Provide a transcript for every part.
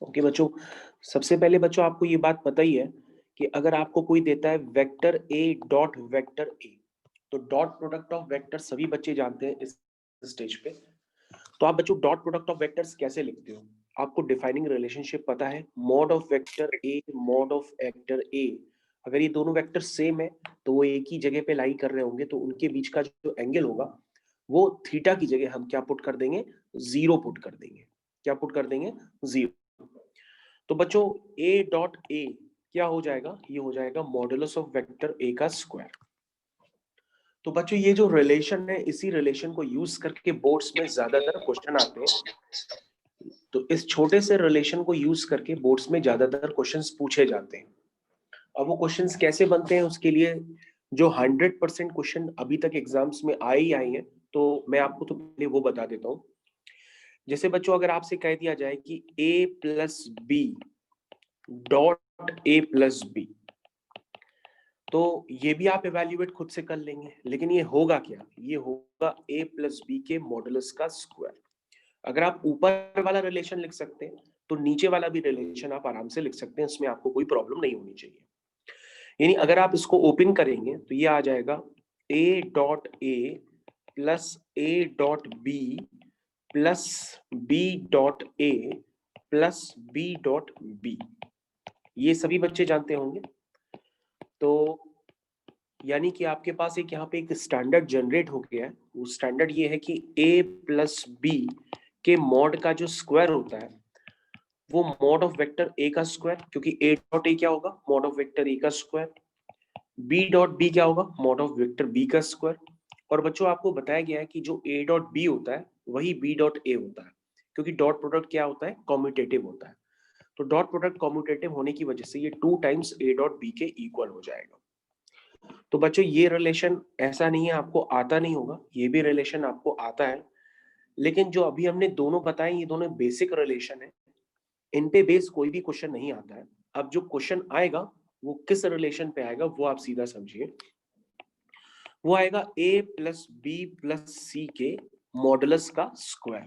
Okay बच्चों, सबसे पहले बच्चों आपको ये बात पता ही है कि अगर आपको कोई देता है vector A dot vector A, तो डॉट प्रोडक्ट ऑफ वेक्टर सभी बच्चे जानते हैं इस स्टेज पे। तो आप बच्चों डॉट प्रोडक्ट ऑफ वेक्टर्स कैसे लिखते हो? आपको डिफाइनिंग रिलेशनशिप पता है, mod of vector A mod of vector ए। अगर ये दोनों वेक्टर सेम है तो वो एक ही जगह पे लाई कर रहे होंगे, तो उनके बीच का जो एंगल होगा वो थीटा की जगह हम क्या पुट कर देंगे? जीरो पुट कर देंगे। क्या पुट कर देंगे? जीरो। तो बच्चों ए डॉट ए क्या हो जाएगा? ये हो जाएगा मॉडुलस ऑफ वेक्टर ए का स्क्वायर। तो बच्चों ये जो रिलेशन है, इसी रिलेशन को यूज करके बोर्ड्स में ज्यादातर क्वेश्चन आते हैं। तो इस छोटे से रिलेशन को यूज करके बोर्ड्स में ज्यादातर क्वेश्चंस पूछे जाते हैं। अब वो क्वेश्चंस कैसे बनते हैं, उसके लिए जो 100% क्वेश्चन अभी तक एग्जाम्स में आए ही आए हैं, तो मैं आपको तो पहले वो बता देता हूँ। जैसे बच्चों अगर आपसे कह दिया जाए कि a plus B dot A plus B, तो ये भी आप इवेल्युएट खुद से कर लेंगे, लेकिन ये होगा क्या? ये होगा a प्लस बी के मॉडुलस का स्क्वायर। अगर आप ऊपर वाला रिलेशन लिख सकते हैं तो नीचे वाला भी रिलेशन आप आराम से लिख सकते हैं, इसमें आपको कोई प्रॉब्लम नहीं होनी चाहिए। यानी अगर आप इसको ओपन करेंगे तो ये आ जाएगा a dot A plus A dot B plus B dot A plus B dot B. ये सभी बच्चे जानते होंगे। तो यानी कि आपके पास एक यहाँ पे एक स्टैंडर्ड जनरेट हो गया है। वो स्टैंडर्ड ये है कि a प्लस बी के मॉड का जो स्क्वायर होता है वो मॉड ऑफ वेक्टर a का स्क्वायर, क्योंकि a डॉट ए क्या होगा? मॉड ऑफ वेक्टर a का स्क्वायर। b डॉट b क्या होगा? मॉड ऑफ वेक्टर b का स्क्वायर। और बच्चों आपको बताया गया है कि जो a डॉट b होता है वही b डॉट a होता है, क्योंकि डॉट प्रोडक्ट क्या होता है? कॉम्यूटेटिव होता है। तो डॉट प्रोडक्ट कॉम्यूटेटिव होने की वजह से ये 2 टाइम्स a डॉट b के इक्वल हो जाएगा। तो बच्चों ये रिलेशन ऐसा नहीं है आपको आता नहीं होगा, ये भी रिलेशन आपको आता है। लेकिन जो अभी हमने दोनों बताए ये दोनों बेसिक रिलेशन है, इन पे बेस कोई भी क्वेश्चन नहीं आता है। अब जो क्वेश्चन आएगा वो किस रिलेशन पे आएगा वो आप सीधा समझिए। वो आएगा a plus B plus C के मॉडुलस का स्क्वायर।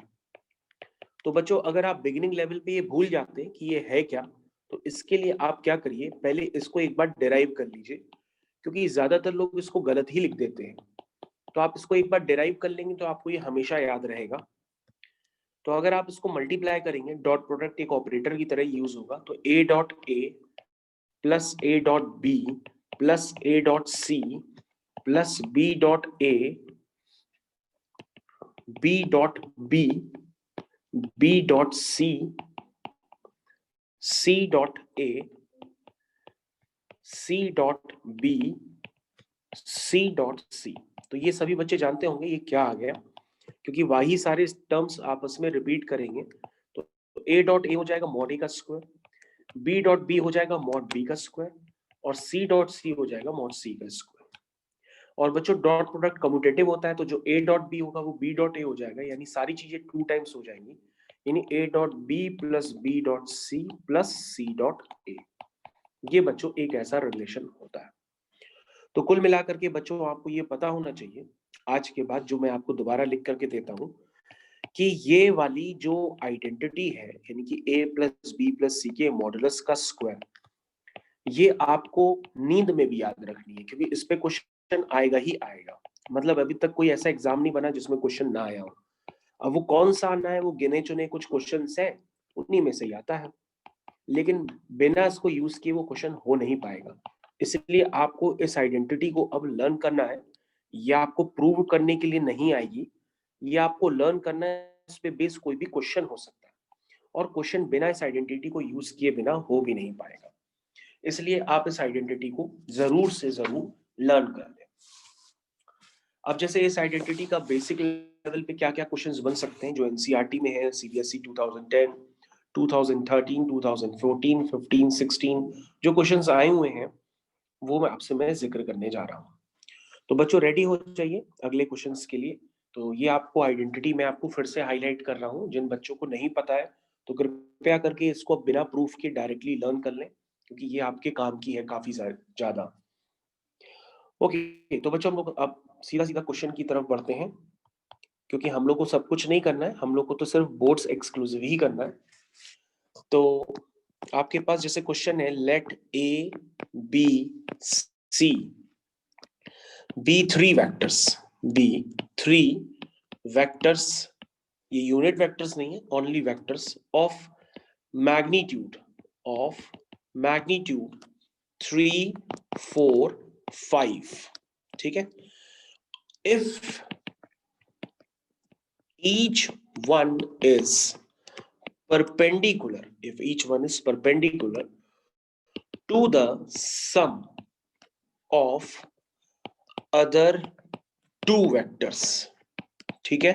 तो बच्चों अगर आप बिगिनिंग लेवल पे ये भूल जाते हैं कि ये है क्या, तो इसके लिए आप क्या करिए, पहले इसको एक बार डिराइव कर लीजिए, क्योंकि ज्यादातर लोग इसको गलत ही लिख देते हैं। तो आप इसको एक बार डिराइव कर लेंगे तो आपको ये हमेशा याद रहेगा। तो अगर आप इसको मल्टीप्लाई करेंगे, डॉट प्रोडक्ट एक ऑपरेटर की तरह यूज होगा, तो a dot A plus A dot B plus A dot C plus B dot A B dot B B dot C C dot A C dot B C dot C. तो ये सभी बच्चे जानते होंगे ये क्या आ गया, क्योंकि वही सारे टर्म्स आपस में रिपीट करेंगे। तो a डॉट ए हो जाएगा मॉड ए का स्क्वायर, b डॉट बी हो जाएगा मॉड बी का स्क्वायर, और c डॉट सी हो जाएगा मॉड सी का स्क्वायर। और बच्चों डॉट प्रोडक्ट कम्यूटेटिव होता है, तो जो a डॉट बी होगा वो b डॉट ए हो जाएगा, यानी सारी चीजें 2 टाइम्स हो जाएंगी। यानी a dot B plus B dot C plus C dot A. ये बच्चों एक ऐसा रिलेशन होता है। तो कुल मिलाकर के बच्चों आपको ये पता होना चाहिए आज के बाद, जो मैं आपको दोबारा लिख करके देता हूं, कि ये वाली जो आइडेंटिटी है, यानी कि a plus B plus C के मॉडुलस का स्क्वायर, ये आपको नींद में भी याद रखनी है, क्योंकि इस पे क्वेश्चन आएगा ही आएगा। मतलब अभी तक कोई ऐसा एग्जाम नहीं बना जिसमें क्वेश्चन ना आया हो। अब वो कौन सा आना है, वो गिने चुने कुछ क्वेश्चन है, उन्हीं में से ही आता है, लेकिन बिना इसको यूज किए वो क्वेश्चन हो नहीं पाएगा। इसलिए आपको इस आइडेंटिटी को अब लर्न करना है। ये आपको प्रूव करने के लिए नहीं आएगी, ये आपको लर्न करना है। इस पे बेस कोई भी क्वेश्चन हो सकता है, और क्वेश्चन बिना इस आइडेंटिटी को यूज किए बिना हो भी नहीं पाएगा। इसलिए आप इस आइडेंटिटी को जरूर से जरूर लर्न कर लें। अब जैसे इस आइडेंटिटी का बेसिक लेवल पे क्या क्या क्वेश्चंस बन सकते हैं जो एनसीईआरटी में है, सीबीएसई 2010, 2013, 2014, 15, 16 जो क्वेश्चंस आए हुए हैं वो मैं जिक्र करने जा रहा हूँ। तो बच्चों रेडी हो जाइए अगले क्वेश्चंस के लिए। तो ये आपको आइडेंटिटी मैं आपको फिर से हाईलाइट कर रहा हूँ, जिन बच्चों को नहीं पता है तो कृपया करके इसको बिना प्रूफ के डायरेक्टली लर्न कर लें, क्योंकि ये आपके काम की है काफी ज्यादा। ओके, तो बच्चों हम लोग अब सीधा सीधा क्वेश्चन की तरफ बढ़ते हैं, क्योंकि हम लोग को सब कुछ नहीं करना है, हम लोग को तो सिर्फ बोर्ड्स एक्सक्लूसिव ही करना है। तो आपके पास जैसे क्वेश्चन है, let A B C be three vectors, ये यूनिट वेक्टर्स नहीं है, ओनली वेक्टर्स ऑफ मैग्नीट्यूड 3, 4, 5, ठीक है। If each one is perpendicular to the sum of other two vectors, ठीक है।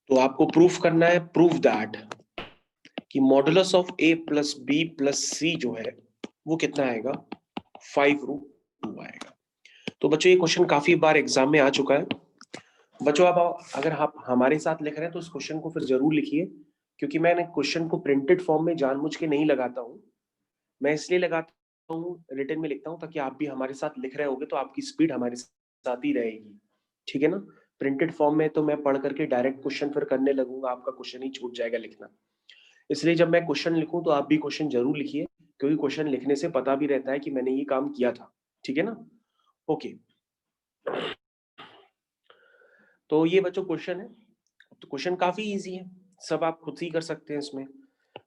तो आपको प्रूफ करना है, प्रूफ दैट कि modulus of a plus B plus C जो है वो कितना आएगा, 5√2 आएगा। तो बच्चों ये क्वेश्चन काफी बार एग्जाम में आ चुका है। बच्चों आप अगर आप हमारे साथ लिख रहे हैं तो इस क्वेश्चन को फिर जरूर लिखिए, क्योंकि मैंने क्वेश्चन को प्रिंटेड फॉर्म में जानबूझ के नहीं लगाता हूं। मैं इसलिए लगाता हूं, रिटन में लिखता हूं, ताकि आप भी हमारे साथ लिख रहे होगे तो आपकी स्पीड हमारे साथ ही रहेगी, ठीक है ना। प्रिंटेड फॉर्म में तो मैं पढ़ करके डायरेक्ट क्वेश्चन फिर करने लगूंगा, आपका क्वेश्चन ही छूट जाएगा लिखना। इसलिए जब मैं क्वेश्चन लिखूं तो आप भी क्वेश्चन जरूर लिखिए, क्योंकि क्वेश्चन लिखने से पता भी रहता है कि मैंने ये काम किया था, ठीक है ना। ओके, तो ये बच्चों क्वेश्चन है। तो क्वेश्चन काफी इजी है, सब आप खुद ही कर सकते हैं इसमें।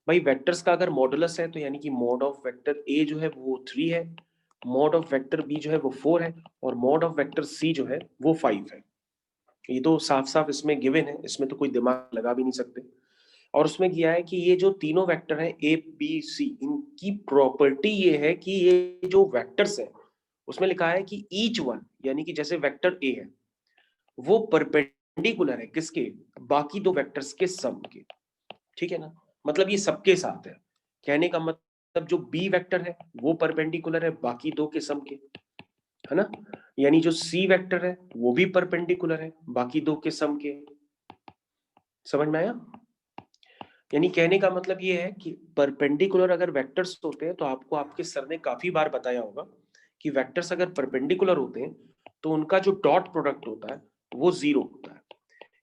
भाई वेक्टर्स का अगर मॉडुलस है तो यानी कि मॉड ऑफ वेक्टर ए जो है वो 3 है, मॉड ऑफ वेक्टर बी जो है वो 4 है, और मॉड ऑफ वेक्टर सी जो है वो 5 है। ये तो साफ साफ इसमें गिवन है, इसमें तो कोई दिमाग लगा भी नहीं सकते। और उसमें किया है कि ये जो तीनों वेक्टर हैं ए बी सी, इनकी प्रॉपर्टी ये है कि ये जो वेक्टर्स है उसमें लिखा है कि ईच वन, यानी कि जैसे वेक्टर ए है वो परपेंडिकुलर है किसके, बाकी दो वेक्टर्स के सम के, ठीक है ना। मतलब ये सबके साथ है, कहने का मतलब जो बी वेक्टर है वो परपेंडिकुलर है बाकी दो के सम के, है ना। यानी जो सी वेक्टर है वो भी परपेंडिकुलर है बाकी दो के सम के। समझ में आया? यानी कहने का मतलब ये है कि परपेंडिकुलर अगर वेक्टर्स होते हैं तो आपको आपके सर ने काफी बार बताया होगा कि वेक्टर्स अगर परपेंडिकुलर होते हैं तो उनका जो डॉट प्रोडक्ट होता है वो 0 होता है।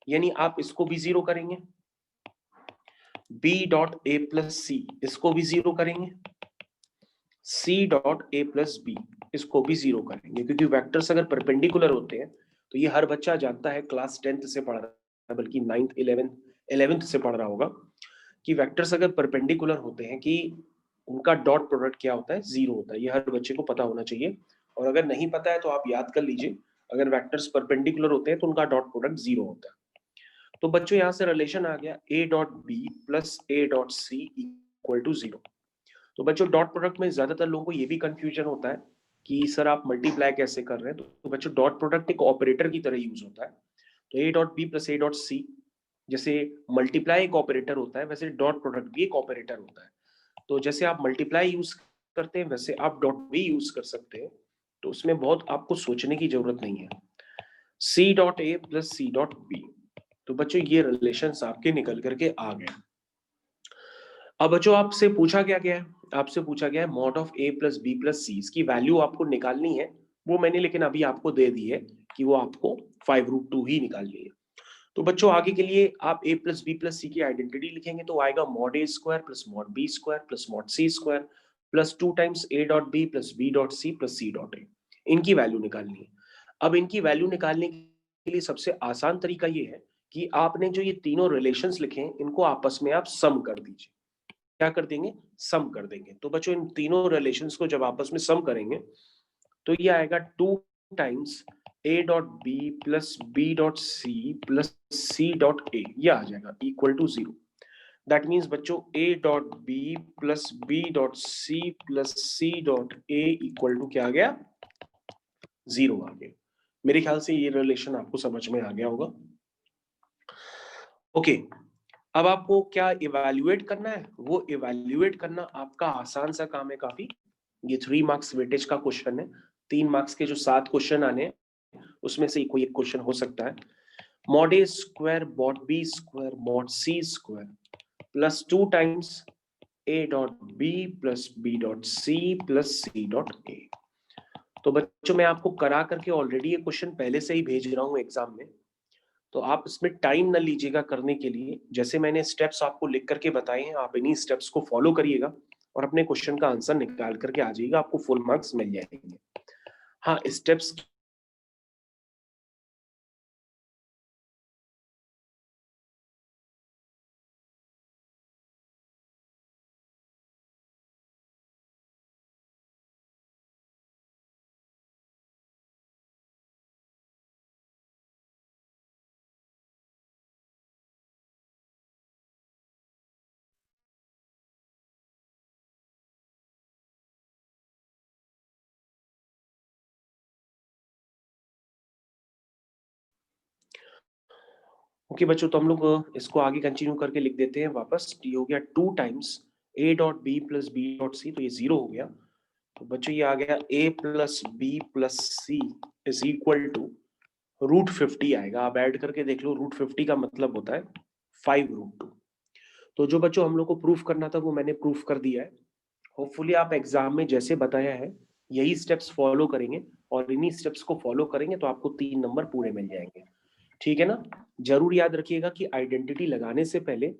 यानी आप इसको भी 0 करेंगे, b dot A plus C इसको भी 0 करेंगे, c dot A plus B इसको भी 0 करेंगे, क्योंकि वेक्टर्स अगर परपेंडिकुलर होते हैं तो ये हर बच्चा जानता है, क्लास 10th से पढ़ रहा है, बल्कि 9th 11th से पढ़ रहा होगा कि वेक्टर्स अगर परपेंडिकुलर होते हैं कि उनका डॉट प्रोडक्ट क्या होता है, 0 होता है। ये हर बच्चे को पता होना चाहिए, और अगर नहीं पता है तो आप याद कर लीजिए, अगर वेक्टर्स परपेंडिकुलर होते हैं तो उनका डॉट प्रोडक्ट 0 होता है। तो बच्चों यहां से रिलेशन आ गया a dot B plus a dot C equal to 0। तो बच्चों डॉट प्रोडक्ट में ज्यादातर लोगों को ये भी कंफ्यूजन होता है कि सर आप मल्टीप्लाई कैसे कर रहे हैं। तो बच्चों डॉट प्रोडक्ट एक ऑपरेटर की तरह यूज होता है। तो a dot B plus a dot C, जैसे मल्टीप्लाई एक ऑपरेटर होता है वैसे डॉट प्रोडक्ट भी एक ऑपरेटर होता है। तो जैसे आप मल्टीप्लाई यूज करते हैं वैसे आप डॉट भी यूज कर सकते हैं, तो उसमें बहुत आपको सोचने की जरूरत नहीं है। C dot A plus C dot B, तो बच्चों ये रिलेशंस आपके निकल करके आ गए। अब बच्चों आपसे पूछा क्या गया है, आपसे पूछा गया है mod of A plus B plus C, इसकी वैल्यू आपको निकालनी है। वो मैंने लेकिन अभी आपको दे दी है कि वो आपको 5√2 ही निकालनी है। तो बच्चों आगे के लिए आप a plus B plus C की आइडेंटिटी लिखेंगे तो आएगा mod A square plus mod B square plus mod C square plus 2 times a dot B plus B dot C plus C dot A. इनकी वैल्यू निकालनी है। अब इनकी value निकालने के लिए सबसे आसान तरीका ये है कि आपने जो ये तीनों रिलेशंस लिखे हैं इनको आपस में आप सम कर दीजिए। क्या कर देंगे? सम कर देंगे। तो बच्चों इन तीनों रिलेशंस को जब आपस में सम करेंगे तो ये आएगा 2 times a dot B plus B dot C plus C dot A, ये आ जाएगा इक्वल टू 0। दैट मीन्स बच्चों a dot B plus B dot C plus C dot A equal to क्या आ गया? 0 आ गया। मेरे ख्याल से ये रिलेशन आपको समझ में आ गया होगा। ओके, अब आपको क्या इवैल्यूएट करना है? वो इवैल्यूएट करना आपका आसान सा काम है काफी। ये 3 मार्क्स वेटेज का क्वेश्चन है। 3 मार्क्स के जो 7 क्वेश्चन आने उसमें से कोई एक क्वेश्चन हो सकता है। Mod A square mod B square mod C square plus 2 times A dot B plus B dot C plus C dot A. तो बच्चों मैं आपको करा करके ऑलरेडी ये क्वेश्चन पहले से ही भेज रहा हूं एग्जाम में, तो आप इसमें टाइम ना लीजिएगा करने के लिए। जैसे मैंने स्टेप्स आपको लिख करके बताए हैं, आप इन्हीं स्टेप्स को फॉलो करिएगा और अपने क्वेश्चन का आंसर निकाल करके आ जाइएगा, आपको फुल मार्क्स मिल जाएंगे। हाँ, स्टेप्स ओके बच्चों, तो हम लोग इसको आगे कंटिन्यू करके लिख देते हैं वापस। ये हो गया 2 times a dot B plus B dot C, तो ये 0 हो गया। तो बच्चों ये आ गया a plus B plus C is equal to √50 आएगा। आप ऐड करके देख लो, √50 का मतलब होता है 5√2। तो जो बच्चों हम लोग को प्रूफ करना था वो मैंने प्रूफ कर दिया है। होपफुली आप एग्जाम में जैसे बताया है यही स्टेप्स फॉलो करेंगे, और इन्हीं स्टेप्स को फॉलो करेंगे तो आपको 3 नंबर पूरे मिल जाएंगे। ठीक है ना? जरूर याद रखिएगा कि आइडेंटिटी लगाने से पहले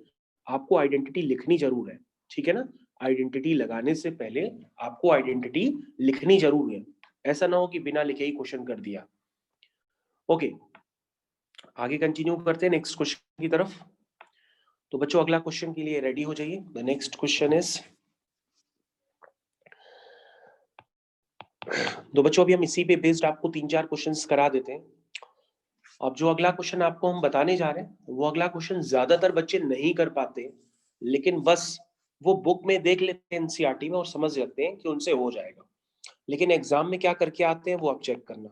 आपको आइडेंटिटी लिखनी जरूर है। ठीक है ना? आइडेंटिटी लगाने से पहले आपको आइडेंटिटी लिखनी जरूर है। ऐसा ना हो कि बिना लिखे ही क्वेश्चन कर दिया। ओके, आगे कंटिन्यू करते हैं नेक्स्ट क्वेश्चन की तरफ। तो बच्चों अगला क्वेश्चन के लिए रेडी हो जाइए। द नेक्स्ट क्वेश्चन इज, तो बच्चों अभी हम इसी पे बेस्ड आपको 3-4 क्वेश्चंस करा देते हैं। अब जो अगला क्वेश्चन आपको हम बताने जा रहे हैं वो अगला क्वेश्चन ज्यादातर बच्चे नहीं कर पाते, लेकिन बस वो बुक में देख लेते हैं एनसीईआरटी में और समझ जाते हैं कि उनसे हो जाएगा, लेकिन एग्जाम में क्या करके आते हैं वो आप चेक करना।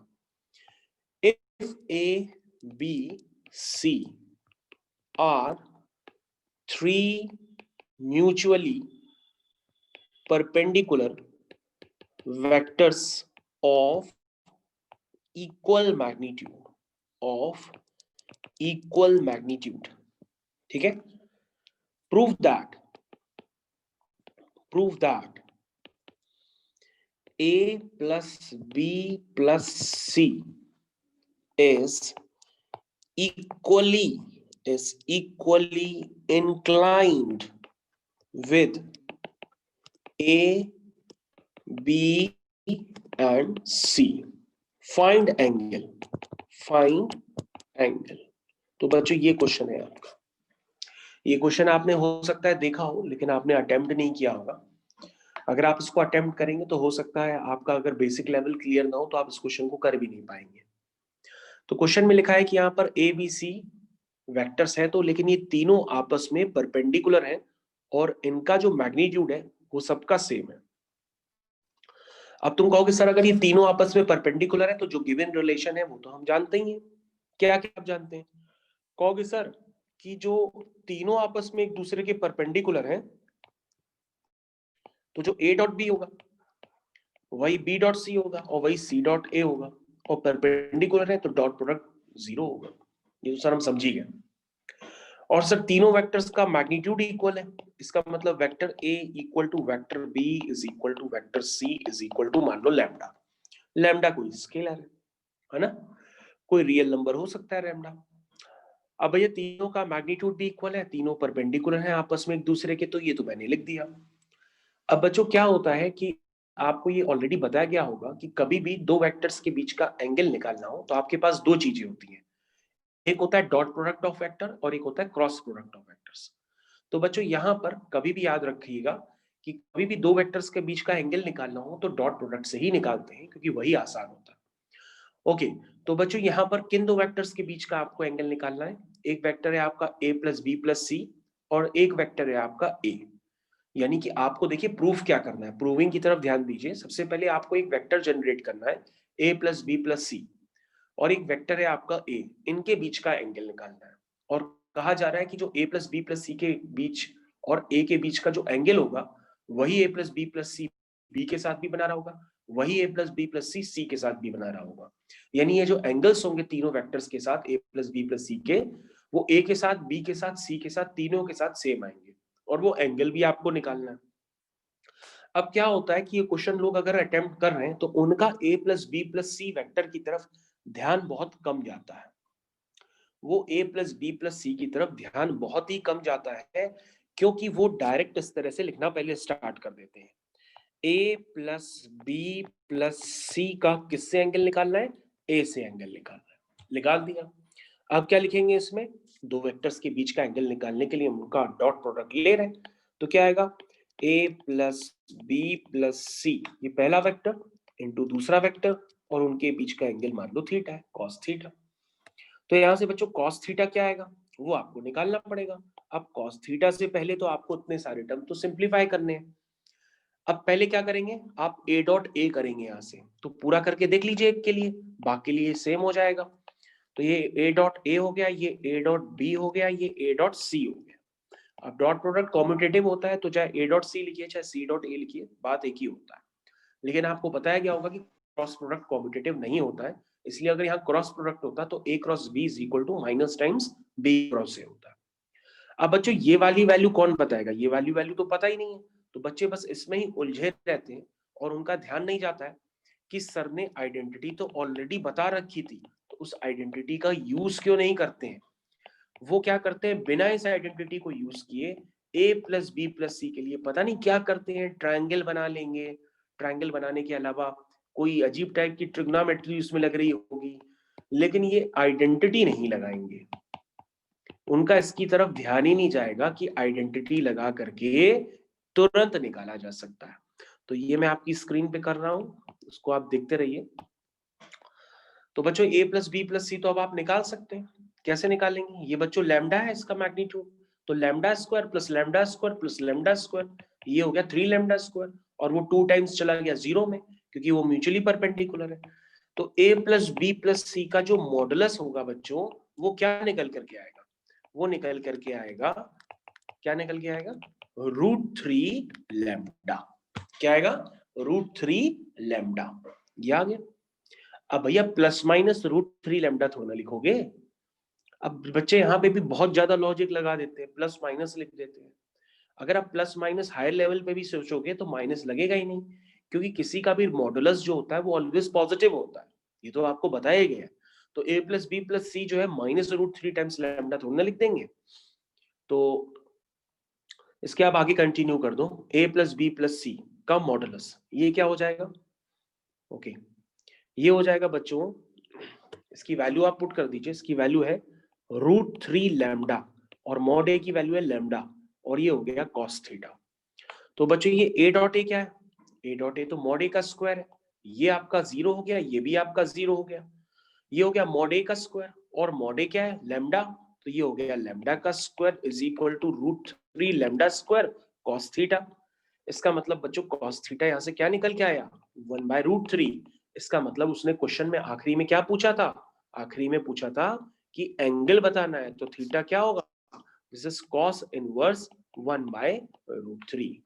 If A B C are 3 mutually perpendicular vectors of equal magnitude, ठीक है? prove that a plus b plus c is equally inclined with a, b and c. find angle. तो बच्चों ये क्वेश्चन है आपका। ये क्वेश्चन आपने हो सकता है देखा हो, लेकिन आपने अटेम्प्ट नहीं किया होगा। अगर आप इसको अटेम्प्ट करेंगे तो हो सकता है आपका अगर बेसिक लेवल क्लियर ना हो तो आप इस क्वेश्चन को कर भी नहीं पाएंगे। तो क्वेश्चन में लिखा है कि यहाँ पर ए बी सी वेक्टर्स है, तो लेकिन ये तीनों आपस में परपेंडिकुलर है और इनका जो मैग्नीट्यूड है वो सबका सेम है। अब तुम कहोगे सर अगर ये तीनों आपस में परपेंडिकुलर है तो जो गिवन रिलेशन है वो तो हम जानते ही हैं। क्या क्या आप जानते हैं? कहोगे सर कि जो तीनों आपस में एक दूसरे के परपेंडिकुलर हैं तो जो a डॉट बी होगा वही b डॉट सी होगा और वही c डॉट a होगा, और परपेंडिकुलर है तो डॉट प्रोडक्ट 0 होगा। ये तो सर हम समझ ही गए। और सर तीनों वेक्टर्स का मैग्नीट्यूड इक्वल है, इसका मतलब vector a equal to vector b is equal to vector c is equal to मान लो लैम्डा। लैम्डा कोई स्केलर है ना, कोई रियल नंबर हो सकता है लैम्डा। अब ये तीनों का मैग्नीट्यूड भी इक्वल है, तीनों परपेंडिकुलर हैं आपस में एक दूसरे के, तो ये तो मैंने लिख दिया। अब बच्चों क्या होता है कि आपको ये ऑलरेडी बताया गया होगा कि कभी भी दो वेक्टर्स के बीच का एंगल निकालना हो तो आपके पास दो चीजें होती हैं, एक होता है डॉट प्रोडक्ट ऑफ वेक्टर और एक होता है क्रॉस प्रोडक्ट ऑफ वेक्टर्स। तो बच्चों यहाँ पर कभी भी याद रखिएगा कि कभी भी दो वेक्टर्स के बीच का एंगल निकालना हो तो डॉट प्रोडक्ट से ही निकालते हैं, क्योंकि वही आसान होता है। ओके, तो बच्चों यहाँ पर किन दो वेक्टर्स के बीच का आपको एंगल निकालना है? एक वेक्टर है आपका a प्लस बी प्लस सी और एक वेक्टर है आपका a। यानी कि आपको देखिए प्रूफ क्या करना है, प्रूविंग की तरफ ध्यान दीजिए। सबसे पहले आपको एक वेक्टर जनरेट करना है a प्लस बी प्लस सी और एक वेक्टर है आपका a, इनके बीच का एंगल निकालना है। और कहा जा रहा है कि जो a plus B plus C के बीच और a के बीच का जो एंगल होगा वही a plus B plus C b के साथ भी बना रहा होगा, वही a plus B plus C c के साथ भी बना रहा होगा। यानी ये जो एंगल्स होंगे तीनों वेक्टर्स के साथ a plus B plus C के, वो a के साथ b के साथ c के साथ तीनों के साथ सेम आएंगे, और वो एंगल भी आपको निकालना है। अब क्या होता है कि ये क्वेश्चन लोग अगर अटेम्प्ट कर रहे हैं तो उनका a plus B plus C vector की तरफ ध्यान बहुत कम जाता है। वो a plus B plus C की तरफ ध्यान बहुत ही कम जाता है, क्योंकि वो डायरेक्ट इस तरह से लिखना पहले स्टार्ट कर देते हैं। a प्लस बी प्लस सी का किससे एंगल निकालना है? a से एंगल निकालना है। निकाल दिया। अब क्या लिखेंगे इसमें? दो वेक्टर्स के बीच का एंगल निकालने के लिए हम उनका डॉट प्रोडक्ट ले रहे हैं, तो क्या आएगा? a प्लस बी प्लस सी, ये पहला वेक्टर इंटू दूसरा वेक्टर, और उनके बीच का एंगल मान लो थीटा है, कॉस थीटा। तो यहां से बच्चों कॉस थीटा क्या आएगा वो आपको निकालना पड़ेगा। अब कॉस थीटा से पहले तो आपको इतने सारे टर्म तो सिंप्लीफाई करने हैं। अब पहले क्या करेंगे? आप a डॉट ए करेंगे, यहां से तो पूरा करके देख लीजिए एक के लिए, बाकी लिए सेम हो जाएगा। तो ये a डॉट ए हो गया, ये a डॉट बी हो गया, ये a डॉट सी हो गया। अब डॉट प्रोडक्ट कॉम्यूटेटिव होता है, तो चाहे a डॉट सी लिखिए चाहे c डॉट ए लिखिए, बात एक ही होता है। लेकिन आपको बताया गया होगा कि क्रॉस प्रोडक्ट कॉम्यूटेटिव नहीं होता है, इसलिए अगर यहाँ क्रॉस प्रोडक्ट होता तो a cross b is equal to minus times b cross a होता है। अब बच्चों ये वाली वैल्यू कौन बताएगा? ये वाली वैल्यू तो पता ही नहीं है, तो बच्चे बस इसमें ही उलझे रहते हैं और उनका ध्यान नहीं जाता है कि सर ने आइडेंटिटी तो ऑलरेडी बता रखी थी, तो उस आइडेंटिटी का यूज क्यों नहीं करते हैं? वो क्या करते हैं, बिना इस आइडेंटिटी को यूज किए a plus B plus C के लिए पता नहीं क्या करते हैं, ट्रायंगल बना लेंगे। ट्रायंगल बनाने के अलावा कोई अजीब टाइप की ट्रिग्नोमेट्री उसमें लग रही होगी, लेकिन ये आइडेंटिटी नहीं लगाएंगे। उनका इसकी तरफ ध्यान ही नहीं जाएगा कि आइडेंटिटी लगा करके तुरंत निकाला जा सकता है। तो ये मैं आपकी स्क्रीन पे कर रहा हूं, उसको आप देखते रहिए। तो बच्चों a प्लस बी प्लस सी तो अब आप निकाल सकते हैं। कैसे निकालेंगे? ये बच्चों लैम्डा है इसका मैग्नीट्यूड, तो lambda square plus lambda square plus lambda square, ये हो गया 3 लैम्डा स्क्वायर, और वो 2 टाइम्स चला गया 0 में, क्योंकि वो म्यूचुअली परपेंडिकुलर है। तो a प्लस बी प्लस सी का जो मॉडुलस होगा बच्चों, वो क्या निकल करके आएगा? वो निकल करके आएगा, क्या निकल के आएगा? √3 लैम्डा। क्या आएगा? √3 लैम्डा। ये आ गया। अब भैया प्लस माइनस √3 लैम्डा थोड़ा लिखोगे। अब बच्चे यहाँ पे भी बहुत ज्यादा लॉजिक लगा देते हैं, प्लस माइनस लिख देते हैं। अगर आप प्लस माइनस हायर लेवल पे भी सोचोगे तो माइनस लगेगा ही नहीं, क्योंकि किसी का भी मॉडुलस जो होता है वो ऑलवेज पॉजिटिव होता है, ये तो आपको बताया गया है। तो a plus B plus C जो है माइनस √3 टाइम्स लैम्डा थोड़ा ना लिख देंगे। तो इसके आप आगे कंटिन्यू कर दो, a प्लस बी प्लस सी का मॉडुलस ये क्या हो जाएगा? ओके, ये हो जाएगा बच्चों, इसकी वैल्यू आप पुट कर दीजिए। इसकी वैल्यू है √3 लैम्डा, और मॉड a की वैल्यू है लैम्डा, और ये हो गया cos थीटा। तो बच्चों ये a डॉट ए क्या है? a डॉट ए तो मॉड a का स्क्वायर है, ये आपका 0 हो गया, ये भी आपका 0 हो गया, ये हो गया मॉड a का स्क्वायर, और मॉड a क्या है? लैम्डा, तो ये हो गया लैम्डा का square is equal to √3 lambda square cos theta. इसका मतलब बच्चों cos थीटा यहां से क्या निकल के आया? 1/√3। इसका मतलब उसने क्वेश्चन में आखिरी में क्या पूछा था? आखिरी में पूछा था कि एंगल बताना है, तो थीटा क्या होगा? This is cos inverse 1/√3।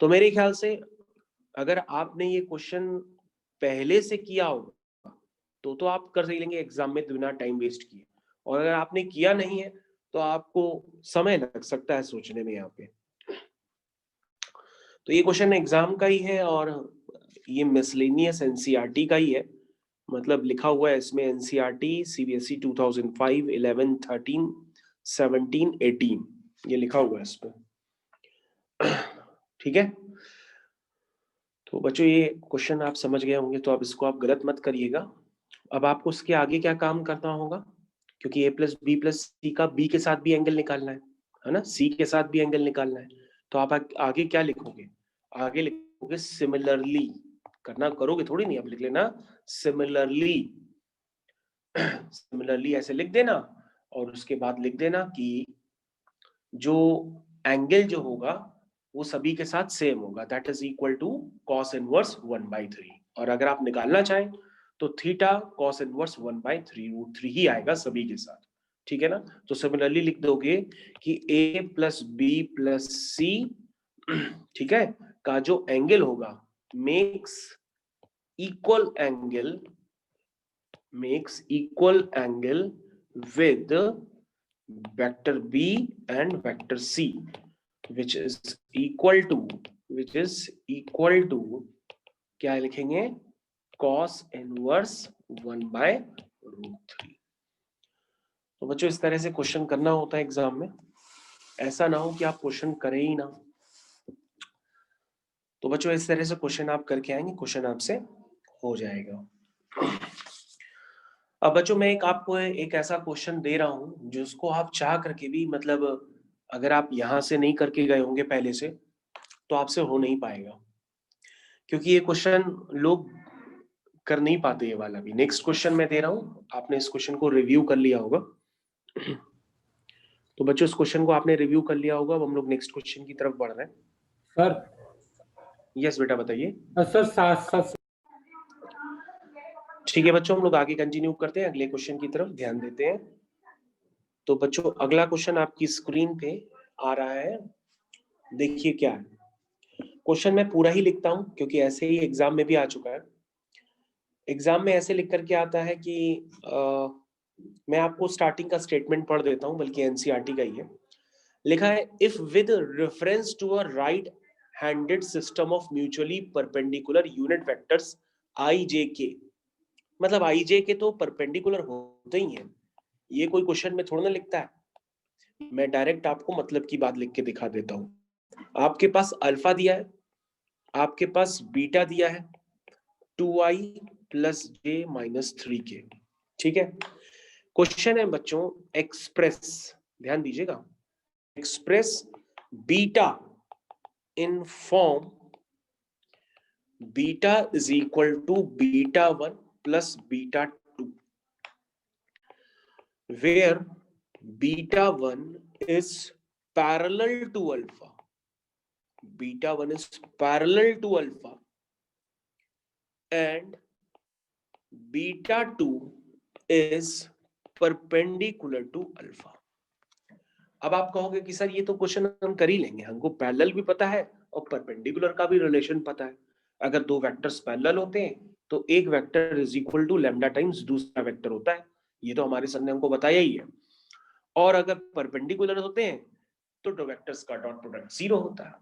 तो मेरे ख्याल से अगर आपने ये क्वेश्चन पहले से किया होगा तो आप कर लेंगे एग्जाम में बिना टाइम वेस्ट किए, और अगर आपने किया नहीं है तो आपको समय लग सकता है सोचने में यहाँ पे। तो ये क्वेश्चन एग्जाम का ही है, और ये मिसलेनियस एनसीईआरटी का ही है, मतलब लिखा हुआ है इसमें एनसीईआरटी सीबीएसई 2005, 11, 13, 17, 18 ये लिखा हुआ है इसमें। ठीक है, तो बच्चों ये क्वेश्चन आप समझ गए होंगे, तो अब इसको आप गलत मत करिएगा। अब आपको इसके आगे क्या काम करना होगा, क्योंकि a प्लस बी प्लस सी का b के साथ भी एंगल निकालना है ना, c के साथ भी एंगल निकालना है। तो आप आगे क्या लिखोगे? आगे लिखोगे सिमिलरली। करना करोगे थोड़ी नहीं, आप लिख लेना सिमिलरली। सिमिलरली ऐसे लिख देना, और उसके बाद लिख देना कि जो एंगल जो होगा वो सभी के साथ सेम होगा, that is equal to cos inverse 1/3। और अगर आप निकालना चाहें तो थीटा cos इनवर्स 1/3 ही आएगा सभी के साथ। ठीक है ना? तो सिमिलरली लिख दोगे कि a प्लस बी प्लस सी, ठीक है, का जो एंगल होगा makes equal angle with vector b and vector c, which is equal to क्या लिखेंगे? cos inverse 1/√3। तो बच्चों इस तरह से क्वेश्चन करना होता है एग्जाम में, ऐसा ना हो कि आप क्वेश्चन करें ही ना। तो बच्चों इस तरह से क्वेश्चन आप करके आएंगे, क्वेश्चन आपसे हो जाएगा। अब बच्चों मैं आपको एक ऐसा क्वेश्चन दे रहा हूं जिसको आप चाह करके भी, मतलब अगर आप यहां से नहीं करके गए होंगे पहले से, तो आपसे हो नहीं पाएगा, क्योंकि ये क्वेश्चन लोग कर नहीं पाते। ये वाला भी नेक्स्ट क्वेश्चन मैं दे रहा हूं, आपने इस क्वेश्चन को रिव्यू कर लिया होगा। तो बच्चों इस क्वेश्चन को आपने रिव्यू कर लिया होगा। अब हम लोग नेक्स्ट क्वेश्चन की तरफ बढ़ रहे हैं। सर यस बेटा बताइए। सर सात ठीक है बच्चों, हम लोग आगे कंटिन्यू करते हैं, अगले क्वेश्चन की तरफ ध्यान देते हैं। तो बच्चों अगला क्वेश्चन आपकी स्क्रीन पे आ रहा है, देखिए क्या है। क्वेश्चन मैं पूरा ही लिखता हूं क्योंकि ऐसे ही एग्जाम में भी आ चुका है। एग्जाम में ऐसे लिख करके आता है कि मैं आपको स्टार्टिंग का स्टेटमेंट पढ़ देता हूं, बल्कि एनसीईआरटी का ही है। लिखा है, if with reference to a right handed system of mutually perpendicular unit vectors I J K, मतलब आई जे के तो परपेंडिकुलर होते ही हैं, ये कोई क्वेश्चन में थोड़ा ना लिखता है। मैं डायरेक्ट आपको मतलब की बात लिख के दिखा देता हूं। आपके पास अल्फा दिया है, आपके पास बीटा दिया है, 2i plus J minus 3k। ठीक है, क्वेश्चन है बच्चों एक्सप्रेस, ध्यान दीजिएगा, express beta in form beta is equal to beta 1 plus beta 2, where beta 1 is parallel to alpha, beta 1 is parallel to alpha and beta 2 is perpendicular to alpha। अब आप कहोगे कि सर ये तो क्वेश्चन हम कर ही लेंगे, हमको पैरेलल भी पता है और परपेंडिकुलर का भी रिलेशन पता है। अगर दो वेक्टर्स पैरेलल होते हैं तो एक vector is equal to lambda times दूसरा वेक्टर होता है, ये तो हमारे सर ने हमको बताया ही है। और अगर परपेंडिकुलर होते हैं तो दो वेक्टर्स का डॉट प्रोडक्ट 0 होता है।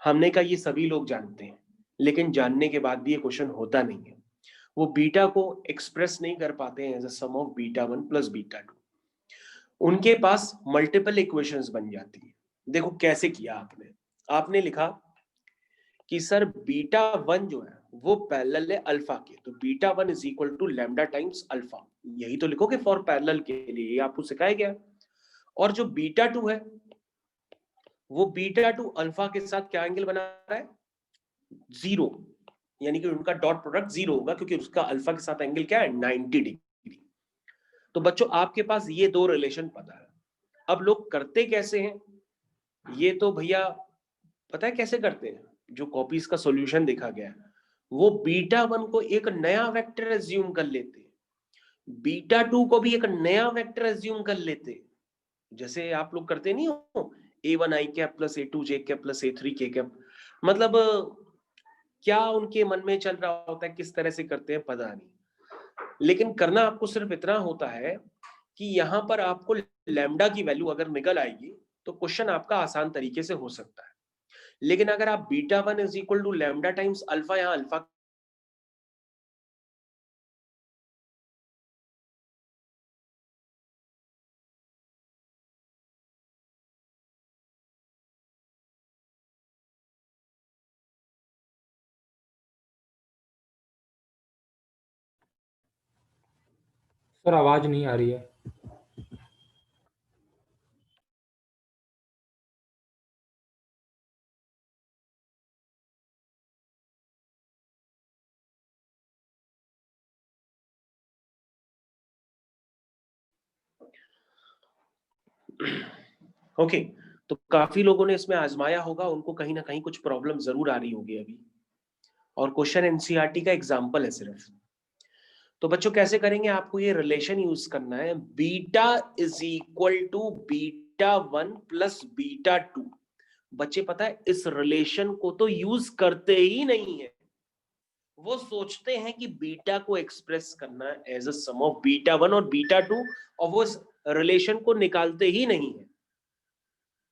हमने कहा ये सभी लोग जानते हैं, लेकिन जानने के बाद भी ये क्वेश्चन होता नहीं है। वो बीटा को एक्सप्रेस नहीं कर पाते हैं as a sum of beta 1 plus beta 2। उनके पास मल्टीपल इक्वेशंस बन जाती है। देखो कैसे किया आपने, आपने लिखा कि सर बीटा 1 जो है वो पैरेलल है अल्फा के, तो beta 1 is equal to lambda times alpha, यही तो लिखोगे फॉर पैरेलल के लिए, ये आपको सिखाया गया। और जो बीटा 2 है वो बीटा 2 अल्फा के साथ क्या एंगल बना रहा है, 0, यानी कि उनका डॉट प्रोडक्ट 0 होगा क्योंकि उसका अल्फा के साथ एंगल क्या है, 90 डिग्री। तो बच्चों आपके पास ये दो रिलेशन पता है। अब लोग करते कैसे हैं, ये तो भैया पता है कैसे करते हैं, जो कॉपीज का सॉल्यूशन देखा गया है, वो बीटा 1 को एक नया वेक्टर एज्यूम कर लेते, बीटा 2 को भी एक नया वेक्टर एज्यूम कर लेते, जैसे आप लोग करते नहीं हो a1 i cap plus a2 j cap plus a3 k cap. मतलब क्या उनके मन में चल रहा होता है, किस तरह से करते हैं पता नहीं, लेकिन करना आपको सिर्फ इतना होता है कि यहां पर आपको लैम्डा की वैल्यू अगर निकल आएगी तो क्वेश्चन आपका आसान तरीके से हो सकता है। लेकिन अगर आप beta 1 is equal to lambda times alpha, यहां अल्फा सर आवाज नहीं आ रही है। ओके। तो काफी लोगों ने इसमें आजमाया होगा, उनको कहीं ना कहीं कुछ प्रॉब्लम जरूर आ रही होगी अभी, और क्वेश्चन एनसीईआरटी का एग्जांपल है सिर्फ। तो बच्चों कैसे करेंगे, आपको ये रिलेशन यूज करना है, beta is equal to beta 1 plus beta 2। बच्चे पता है इस रिलेशन को तो यूज करते ही नहीं है, वो सोचते हैं कि बीटा को एक्सप्रेस करना है as a sum of beta 1 और बीटा 2, और वो इस रिलेशन को निकालते ही नहीं है।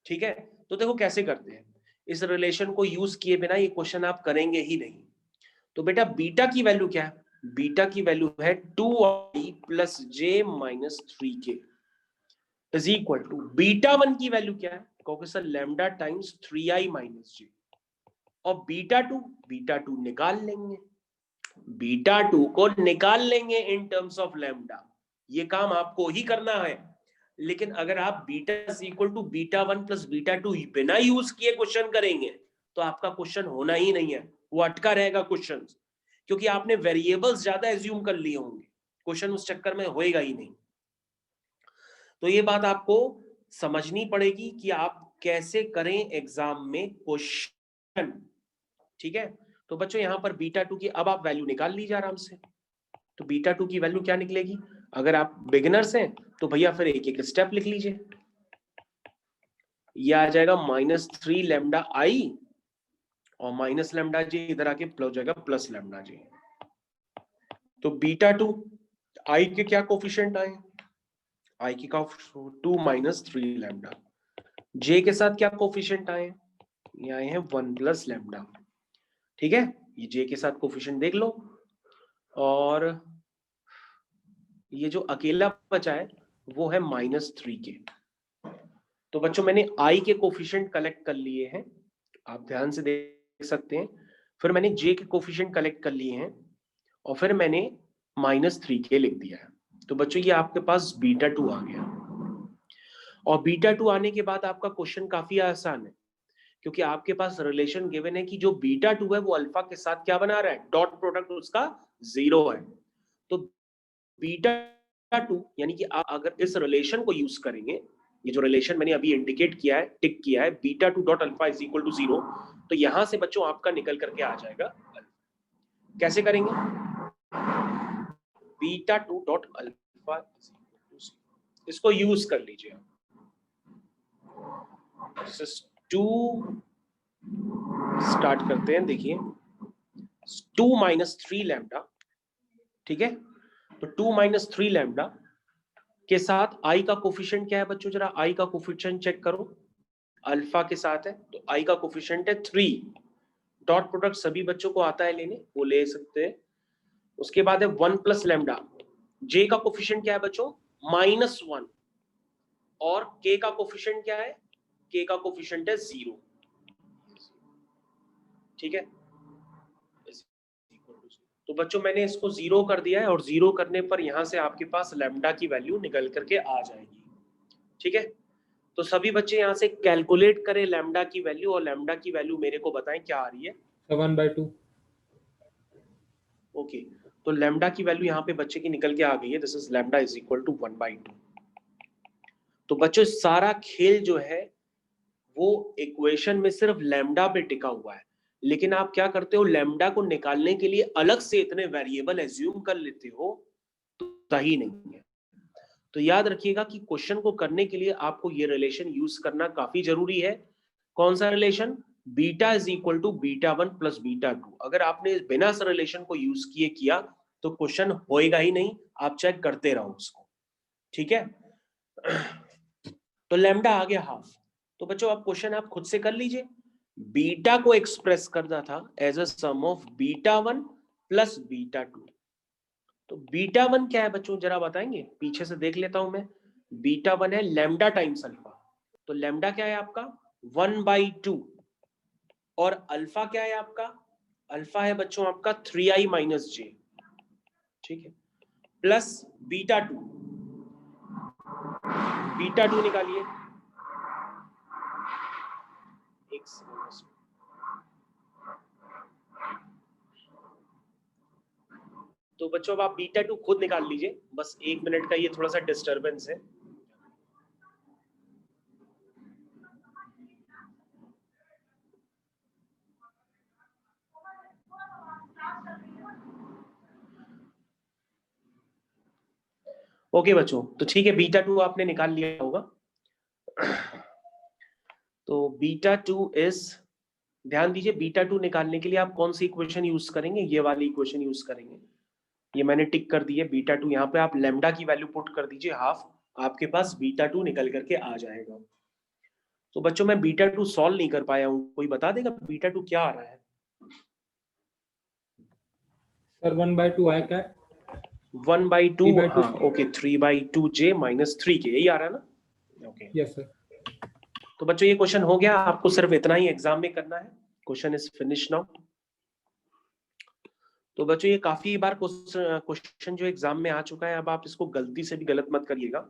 ठीक है, तो देखो कैसे करते हैं, इस रिलेशन को यूज किए बिना ये क्वेश्चन आप करेंगे ही नहीं। तो बेटा बीटा की वैल्यू क्या है, बीटा की वैल्यू है 2i plus J minus 3k। Is equal to beta one की वैल्यू क्या है, कहोगे sir lambda times 3i minus J, और बीटा टू निकाल लेंगे, बीटा टू को निकाल लेंगे इन टर्म्स ऑफ लैम्डा, ये काम आपको ही करना है। लेकिन अगर आप beta is equal to beta one plus beta two बिना यूज किए क्वेश्चन करेंगे तो आपका क्वेश्चन होना ही नहीं है, वो अटका रहेगा क्वेश्चन, क्योंकि आपने वेरिएबल्स ज्यादा एज्यूम कर लिए होंगे, क्वेश्चन उस चक्कर में होएगा ही नहीं। तो ये बात आपको समझनी पड़ेगी कि आप कैसे करें एग्जाम में क्वेश्चन, ठीक है। तो बच्चों यहां पर बीटा टू की अब आप वैल्यू निकाल लीजिए आराम से। तो बीटा टू की वैल्यू क्या निकलेगी, अगर आप बिगिनर्स हैं तो भैया फिर एक एक स्टेप लिख लीजिए, ये आ जाएगा -3 लैम्डा आई और माइनस लैम्डा जी इधर आके हो जाएगा प्लस लैम्डा जी। तो बीटा टू आई के क्या कोफिशिएंट आए, आई की 2 - 3 लैम्डा, जे के साथ क्या कोफिशिएंट आए, ये आए हैं 1 प्लस लैम्डा, ठीक है। ये जे के साथ कोफिशिएंट देख लो, और ये जो अकेला बचा है वो है -3 के। तो बच्चों मैंने आई के कोफिशिएंट कलेक्ट कर लिए हैं, आप ध्यान से देख सकते हैं, फिर मैंने जे के कोफिशिएंट कलेक्ट कर लिए हैं, और फिर मैंने -3 के लिख दिया है। तो बच्चों ये आपके पास बीटा टू आ गया, और बीटा टू आने के बाद आपका क्वेश्चन काफी आसान है, क्योंकि आपके पास रिलेशन गिवन है कि जो बीटा टू है वो अल्फा के साथ क्या बना रहा है, डॉट प्रोडक्ट उसका 0 है। तो बीटा टू यानी कि आप अगर इस रिलेशन को यूज करेंगे, ये जो रिलेशन मैंने अभी इंडिकेट किया है, टिक किया है, beta two dot alpha is equal to 0, तो यहां से बच्चों आपका निकल करके आ जाएगा अल्फा। कैसे करेंगे, बीटा टू डॉट अल्फा, इसको यूज कर लीजिए आप, 2 स्टार्ट करते हैं, देखिए 2 - 3 लैम्डा, ठीक है। तो 2 - 3 लैम्डा के साथ आई का कोफिशिएंट क्या है बच्चों, जरा आई का कोफिशिएंट चेक करो, अल्फा के साथ है तो आई का कोफिशिएंट है 3, डॉट प्रोडक्ट सभी बच्चों को आता है लेने, वो ले सकते हैं। उसके बाद है 1 प्लस लैम्डा, जे का कोफिशिएंट क्या है बच्चों, -1, और के का कोफिशिएंट क्या है, के का कोफिशिएंट है 0, ठीक है। तो बच्चों मैंने इसको 0 कर दिया है, और 0 करने पर यहां से आपके पास लैम्डा की वैल्यू निकल करके आ जाएगी, ठीक है। तो सभी बच्चे यहां से कैलकुलेट करें लैम्डा की वैल्यू, और लैम्डा की वैल्यू मेरे को बताएं क्या आ रही है, 1/2। ओके। तो लैम्डा की वैल्यू यहाँ पे बच्चे की निकल के आ गई है, this is lambda is equal to 1/2। तो बच्चों सारा खेल जो है वो इक्वेशन में सिर्फ लैम्डा पे टिका हुआ है, लेकिन आप क्या करते हो, लैम्डा को निकालने के लिए अलग से इतने वेरिएबल एज्यूम कर लेते हो, तो सही नहीं है। तो याद रखिएगा कि क्वेश्चन को करने के लिए आपको ये रिलेशन यूज करना काफी जरूरी है। कौन सा relation, beta is equal to beta one plus beta two. अगर आपने बिना इस रिलेशन को यूज किए किया तो क्वेश्चन होएगा ही नहीं, आप चेक करते रहो उसको, ठीक है। तो लैम्डा आ गया हाफ। तो बच्चों आप क्वेश्चन आप खुद से कर लीजिए, बीटा को एक्सप्रेस करना था as a sum of beta one plus beta two. तो बीटा वन क्या है बच्चों, जरा बताएंगे, पीछे से देख लेता हूं मैं। बीटा वन है लैम्डा टाइम्स अल्फा, तो लैम्डा क्या है आपका 1/2, और अल्फा क्या है आपका, अल्फा है बच्चों आपका 3i माइनस जे, ठीक है, plus beta to, beta two निकालिए, एक सेकंड। तो बच्चों अब आप बीटा टू खुद निकाल लीजिए, बस 1 मिनट का ये थोड़ा सा डिस्टरबेंस है। ओके बच्चों, तो ठीक है, बीटा टू आपने निकाल लिया होगा। तो बीटा टू इज, ध्यान दीजिए, बीटा टू निकालने के लिए आप कौन सी इक्वेशन यूज करेंगे, ये वाली इक्वेशन यूज करेंगे, ये मैंने टिक कर दी है बीटा टू। यहाँ पे आप लैम्डा की वैल्यू पुट कर दीजिए हाफ, आपके पास बीटा टू निकल करके आ जाएगा। तो बच्चों मैं बीटा टू सॉल्व नहीं कर पाया हूँ, कोई बता देगा बीटा टू क्या आ रहा है। सर 1/2 है क्या, 1/2, 3/2। हाँ ओके, 3/2 जे माइनस 3 के, यही आ रहा है ना, ओके यस सर। तो बच्चों ये क्वेश्चन हो गया, आपको सिर्फ इतना ही एग्जाम में करना है। Question is finish now. तो बच्चों ये काफी बार क्वेश्चन जो एग्जाम में आ चुका है, अब आप इसको गलती से भी गलत मत करिएगा,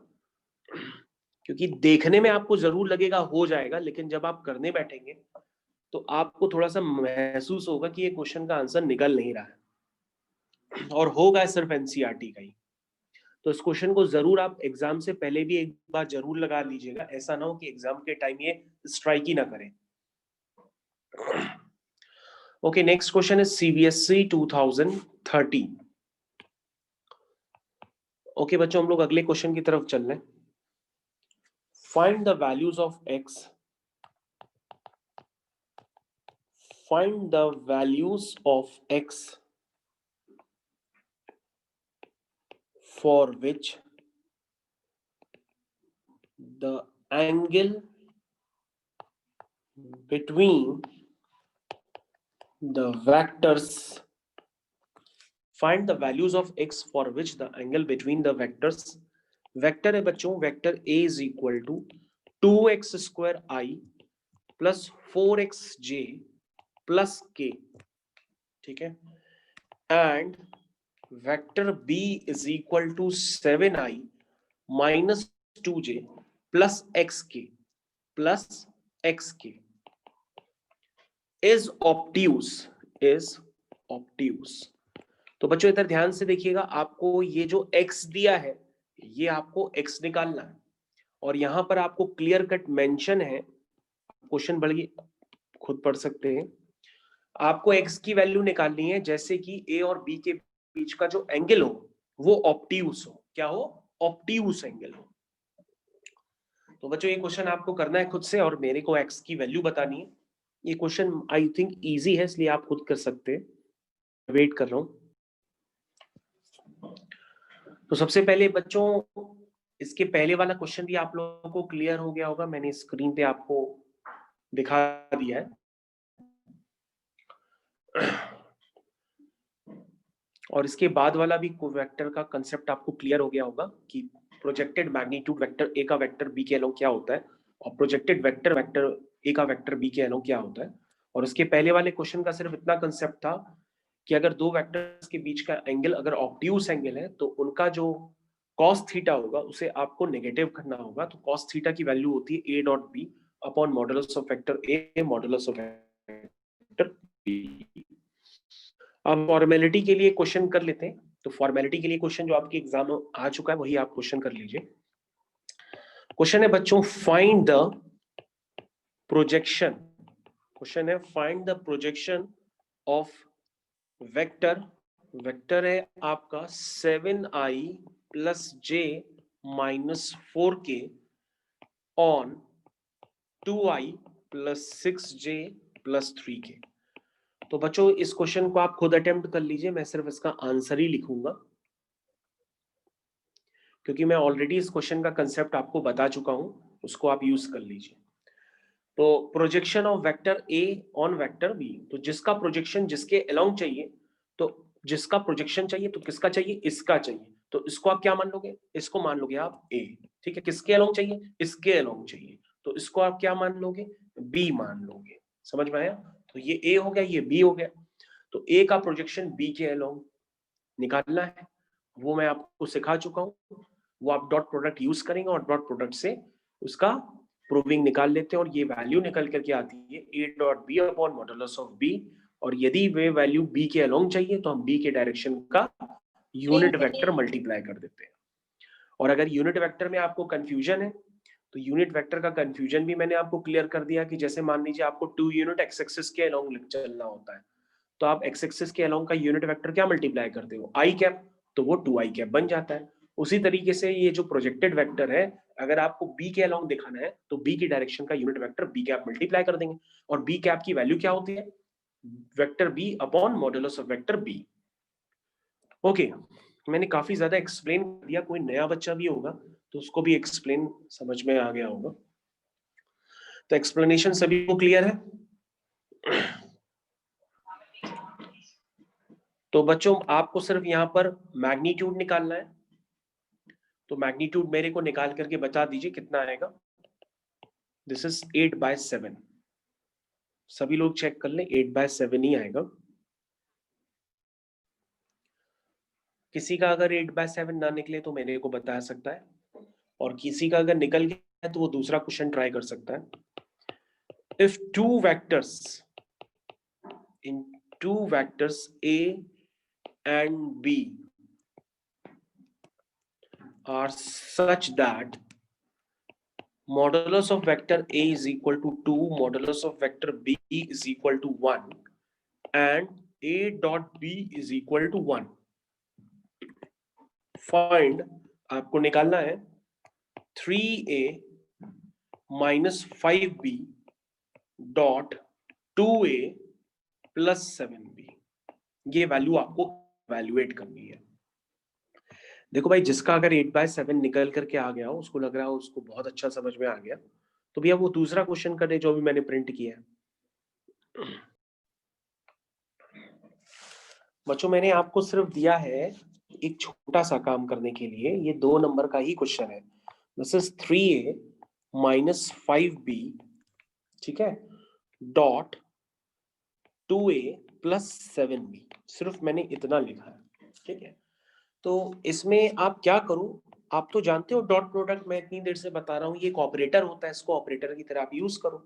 क्योंकि देखने में आपको जरूर लगेगा हो जाएगा, लेकिन जब आप करने बैठेंगे तो आपको थोड़ा सा महसूस होगा कि ये क्वेश्चन का आंसर निकल नहीं रहा है, और होगा सिर्फ एनसीईआरटी का ही। तो इस क्वेश्चन को जरूर आप एग्जाम से पहले भी एक बार जरूर लगा लीजिएगा, ऐसा ना हो कि एग्जाम के टाइम ये स्ट्राइक ही ना करें। Okay, next question is CBSE 2030। Okay बच्चों, हम लोग अगले क्वेश्चन की तरफ चल रहे हैं। Find the values of x, find the values of x for which the angle between the vectors, find the values of x for which the angle between the vectors, vector है बच्चों, vector a is equal to 2x square I plus 4xj plus k, ठीक है, and vector b is equal to 7I minus 2j plus xk plus xk is obtuse, is obtuse। तो बच्चों इधर ध्यान से देखिएगा, आपको ये जो x दिया है ये आपको x निकालना है, और यहां पर आपको क्लियर कट मेंशन है, क्वेश्चन बड़ी खुद पढ़ सकते हैं, आपको x की वैल्यू निकालनी है जैसे कि a और b के बीच का जो एंगल हो वो ऑप्टियूस हो। क्या हो? ऑप्टियूस एंगल हो। तो बच्चों ये क्वेश्चन आपको करना है खुद से, और मेरे को x की वैल्यू बतानी है। ये क्वेश्चन आई थिंक इजी है, इसलिए आप खुद कर सकते हैं, वेट कर रहा हूं। तो सबसे पहले बच्चों, इसके पहले वाला क्वेश्चन भी आप लोगों को क्लियर हो गया होगा, मैंने स्क्रीन पे आपको दिखा दिया है। और इसके बाद वाला भी वेक्टर का कंसेप्ट आपको क्लियर हो गया होगा कि प्रोजेक्टेड मैग्नीट्यूड वेक्टर ए का वेक्टर बी के अलोंग क्या होता है, और प्रोजेक्टेड वेक्टर वेक्टर ए का वेक्टर बी के अलोंग क्या होता है। और उसके पहले वाले क्वेश्चन का सिर्फ इतना कंसेप्ट था कि अगर दो वेक्टर्स के बीच का एंगल अगर ऑब्ट्यूस एंगल है तो उनका जो कॉस थीटा होगा उसे आपको नेगेटिव करना होगा। तो कॉस थीटा की वैल्यू होती है A dot B upon modulus of vector A modulus of vector B. अब फॉर्मेलिटी के लिए क्वेश्चन कर लेते हैं। तो फॉर्मेलिटी के लिए क्वेश्चन जो आपके एग्जाम में आ चुका है वही आप क्वेश्चन कर लीजिए। क्वेश्चन है बच्चों, फाइंड द प्रोजेक्शन, क्वेश्चन है find the projection of vector, vector है आपका 7i plus j minus 4k on 2i plus 6j plus 3k। तो बच्चों इस क्वेश्चन को आप खुद अटेम्प्ट कर लीजिए, मैं सिर्फ इसका आंसर ही लिखूंगा, क्योंकि मैं ऑलरेडी इस क्वेश्चन का कंसेप्ट आपको बता चुका हूं, उसको आप यूज कर लीजिए। तो projection of vector A on vector B, तो जिसका प्रोजेक्शन जिसके अलोंग चाहिए, तो जिसका प्रोजेक्शन चाहिए तो किसका चाहिए? इसका चाहिए। तो इसको आप क्या मान लोगे? इसको मान लोगे आप ए, ठीक है। किसके अलोंग चाहिए? इसके अलोंग चाहिए, तो इसको आप क्या मान लोगे? बी मान लोगे। समझ में आया? तो ये ए हो गया, ये बी हो गया। तो ए का प्रोजेक्शन बी के अलोंग निकालना है, वो मैं आपको सिखा चुका हूं, वो आप डॉट प्रोडक्ट यूज करेंगे और डॉट प्रोडक्ट से उसका प्रूविंग निकाल लेते हैं, और ये वैल्यू निकल करके आती है A dot B upon modulus of B. और यदि वे वैल्यू बी के अलोंग चाहिए तो हम बी के डायरेक्शन का यूनिट वेक्टर मल्टीप्लाई कर देते हैं। और अगर यूनिट वेक्टर में आपको कंफ्यूजन है तो यूनिट वेक्टर का कंफ्यूजन भी मैंने आपको क्लियर कर दिया कि जैसे मान लीजिए आपको 2 यूनिट एक्स एक्सिस के अलोंग चलना होता है, तो आप एक्स एक्सिस के अलोंग का यूनिट वेक्टर क्या मल्टीप्लाई करते हो? आई कैप, तो वो 2i कैप बन जाता है। उसी तरीके से ये जो प्रोजेक्टेड वेक्टर है, अगर आपको बी के अलोंग दिखाना है तो बी की डायरेक्शन का unit vector B cap multiply कर देंगे, और बी कैप की वैल्यू क्या होती है? Vector B upon modulus of vector B. Okay, मैंने काफी ज्यादा एक्सप्लेन कर दिया, कोई नया बच्चा भी होगा तो उसको भी एक्सप्लेन समझ में आ गया होगा। तो एक्सप्लेनेशन सभी को क्लियर है? तो बच्चों आपको सिर्फ यहां पर मैग्नीट्यूड निकालना है, तो मैग्नीट्यूड मेरे को निकाल करके बता दीजिए कितना आएगा। This is 8/7। सभी लोग चेक कर लें, 8/7 ही आएगा। किसी का अगर 8/7 ना निकले तो मेरे को बता सकता है, और किसी का अगर निकल गया तो वो दूसरा क्वेश्चन ट्राई कर सकता है। If two vectors A and B are such that modulus of vector A is equal to 2, modulus of vector B is equal to 1, and A dot B is equal to 1. Find, आपको निकालना है 3A minus 5B dot 2A plus 7B। ये value आपको valuate करनी है। देखो भाई, जिसका अगर 8/7 निकल करके आ गया हो, उसको लग रहा हो उसको बहुत अच्छा समझ में आ गया, तो भैया वो दूसरा क्वेश्चन करे जो भी मैंने प्रिंट किया है। बच्चों, मैंने आपको सिर्फ दिया है एक छोटा सा काम करने के लिए, ये 2 नंबर का ही क्वेश्चन है। This is 3A minus 5B, ठीक है, डॉट 2A plus 7B। सिर्फ मैंने इतना लिखा है, ठीक है। तो इसमें आप क्या करो, आप तो जानते हो डॉट प्रोडक्ट, मैं इतनी देर से बता रहा हूँ, ये एक ऑपरेटर होता है, इसको ऑपरेटर की तरह आप यूज करो।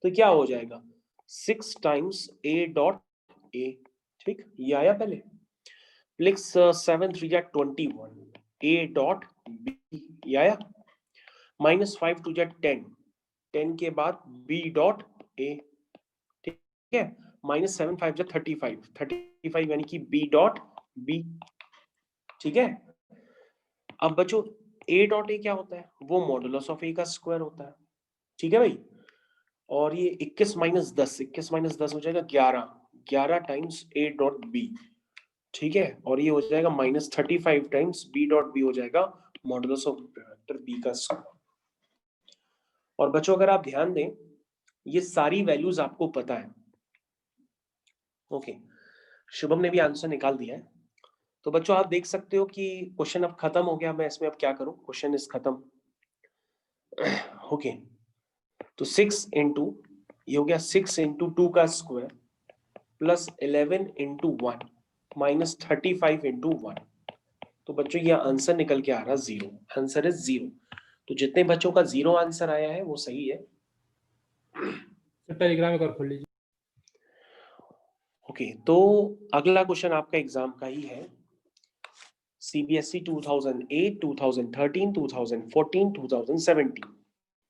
तो क्या हो जाएगा, 6 times A dot A, ठीक, ये आया पहले, प्लस 7 3 जा 21 A dot B, ये आया, माइनस 5 2 जा 10, 10 के बाद B dot A, ठीक है, माइनस 7 5 जा 35, 35 यानी कि B dot B, ठीक है। अब बच्चों A डॉट ए क्या होता है, वो मॉडुलस ऑफ A का स्क्वायर होता है, ठीक है भाई। और ये 21 माइनस 10, 21 माइनस 10 हो जाएगा 11, 11 टाइम्स A डॉट B, ठीक है। और ये हो जाएगा minus 35 times B dot B, हो जाएगा मॉडुलस ऑफ वेक्टर B का स्क्वायर। और बच्चों अगर आप ध्यान दें, ये सारी वैल्यूज आपको पता है। ओके, शुभम ने भी आंसर निकाल दिया है। तो बच्चों आप देख सकते हो कि क्वेश्चन अब खत्म हो गया। मैं इसमें अब क्या करूं, क्वेश्चन इज खत्म। ओके, तो 6 इंटू, ये हो गया 6 इंटू 2 का square plus 11 into 1 minus 35 into 1। तो बच्चों ये आंसर निकल के आ रहा 0, आंसर इज 0। तो जितने बच्चों का 0 आंसर आया है वो सही है। टेलीग्राम एक और खोल लीजिए। ओके, तो अगला क्वेश्चन आपका एग्जाम का ही है, सीबीएसई 2008, 2013, 2014, 2017।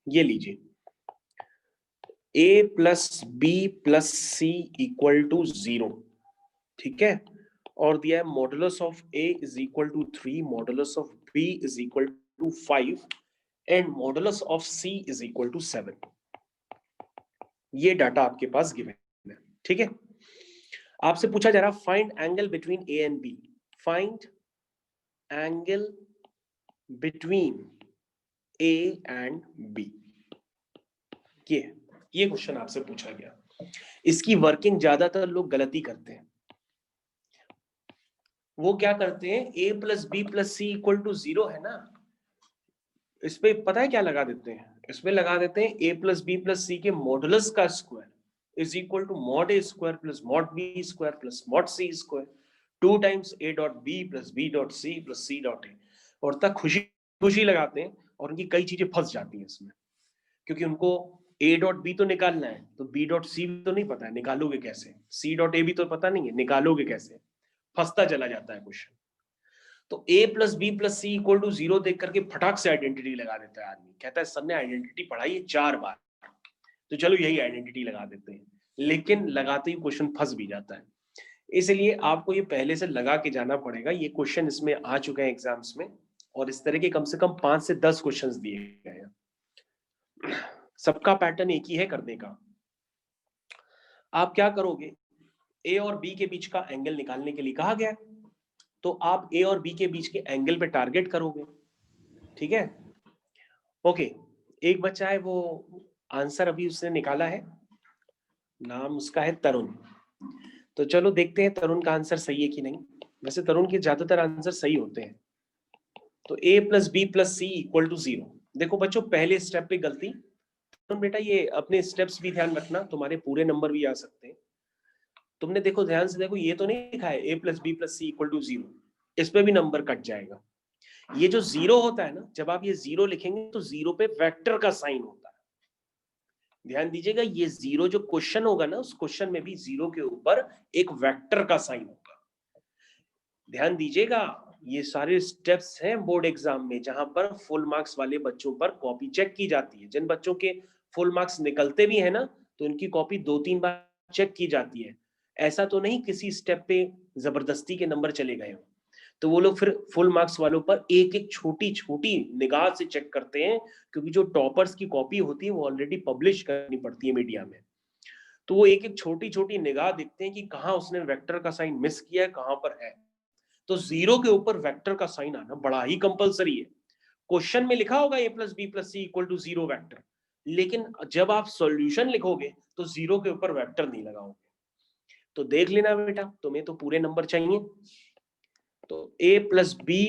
ये लीजिए, a plus B plus C equal to 0, ठीक है, और दिया है modulus of a is equal to 3, modulus of b is equal to 5 and modulus of c is equal to 7। ये डाटा आपके पास गिवन है, ठीक है। आपसे पूछा जा रहा find angle between a and b, find angle between a and b, ये क्वेश्चन आपसे पूछा गया। इसकी वर्किंग ज्यादातर लोग गलती करते हैं। वो क्या करते हैं, a plus B plus C equal to 0 है ना, इस पे पता है क्या लगा देते हैं, इसमें लगा देते हैं a plus B plus C के मॉडुलस का square is equal to mod a square plus mod b square plus mod c square, 2 times a dot b plus b dot c plus c dot a। और तक खुशी खुशी लगाते हैं, और उनकी कई चीजें फंस जाती हैं इसमें, क्योंकि उनको a डॉट b तो निकालना है, तो b डॉट c तो नहीं पता है, निकालोगे कैसे, c डॉट a भी तो पता नहीं है, निकालोगे कैसे, फंसता चला जाता है क्वेश्चन। तो a plus B plus C equal to 0 देख करके फटाक से आइडेंटिटी लगा देता है आदमी, कहता है सर ने आइडेंटिटी पढ़ाई है 4 बार, तो चलो यही आइडेंटिटी लगा देते हैं, लेकिन लगाते ही क्वेश्चन फंस भी जाता है। इसलिए आपको ये पहले से लगा के जाना पड़ेगा। ये क्वेश्चन इसमें आ चुके हैं एग्जाम्स में, और इस तरह के कम से कम 5 से 10 क्वेश्चंस दिए गए हैं। सबका पैटर्न एक ही है करने का। आप क्या करोगे, ए और बी के बीच का एंगल निकालने के लिए कहा गया, तो आप ए और बी के बीच के एंगल पे टारगेट करोगे, ठीक है। ओके, एक बच्चा है, वो आंसर अभी उसने निकाला है, नाम उसका है तरुण। तो चलो देखते हैं तरुण का आंसर सही है कि नहीं। वैसे तरुण के ज्यादातर आंसर सही होते हैं। तो a plus B plus C equal to 0। देखो बच्चों, पहले स्टेप पे गलती, बेटा ये अपने स्टेप्स भी ध्यान रखना, तुम्हारे पूरे नंबर भी आ सकते हैं। तुमने देखो ध्यान से देखो, ये तो नहीं लिखा है a plus B plus C equal to 0, इस पे भी नंबर कट जाएगा। ये जो 0 होता है ना, जब आप ये 0 लिखेंगे तो 0 पे वेक्टर का साइन होता है। ध्यान दीजिएगा, ये 0 जो क्वेश्चन होगा ना, उस क्वेश्चन में भी 0 के ऊपर एक वेक्टर का साइन होगा। ध्यान दीजिएगा, ये सारे स्टेप्स हैं बोर्ड एग्जाम में, जहां पर फुल मार्क्स वाले बच्चों पर कॉपी चेक की जाती है। जिन बच्चों के फुल मार्क्स निकलते भी है ना, तो इनकी कॉपी 2-3 बार चेक की जाती है। ऐसा तो नहीं किसी स्टेप पे जबरदस्ती के नंबर चले गए हो, तो वो लोग फिर फुल मार्क्स वालों पर एक एक छोटी छोटी निगाह से चेक करते हैं, क्योंकि जो टॉपर्स की कॉपी होती है वो ऑलरेडी पब्लिश करनी पड़ती है मीडिया में। तो वो एक एक छोटी छोटी निगाह देखते हैं कि कहाँ उसने वेक्टर का साइन मिस किया है, कहाँ पर है। तो 0 के ऊपर वेक्टर का साइन आना बड़ा ही कंपलसरी है। क्वेश्चन में लिखा होगा a plus B plus C equal to 0 vector, लेकिन जब आप सॉल्यूशन लिखोगे तो 0 के ऊपर वेक्टर नहीं लगाओगे। तो देख लेना बेटा, तुम्हें तो पूरे नंबर चाहिए। तो a plus B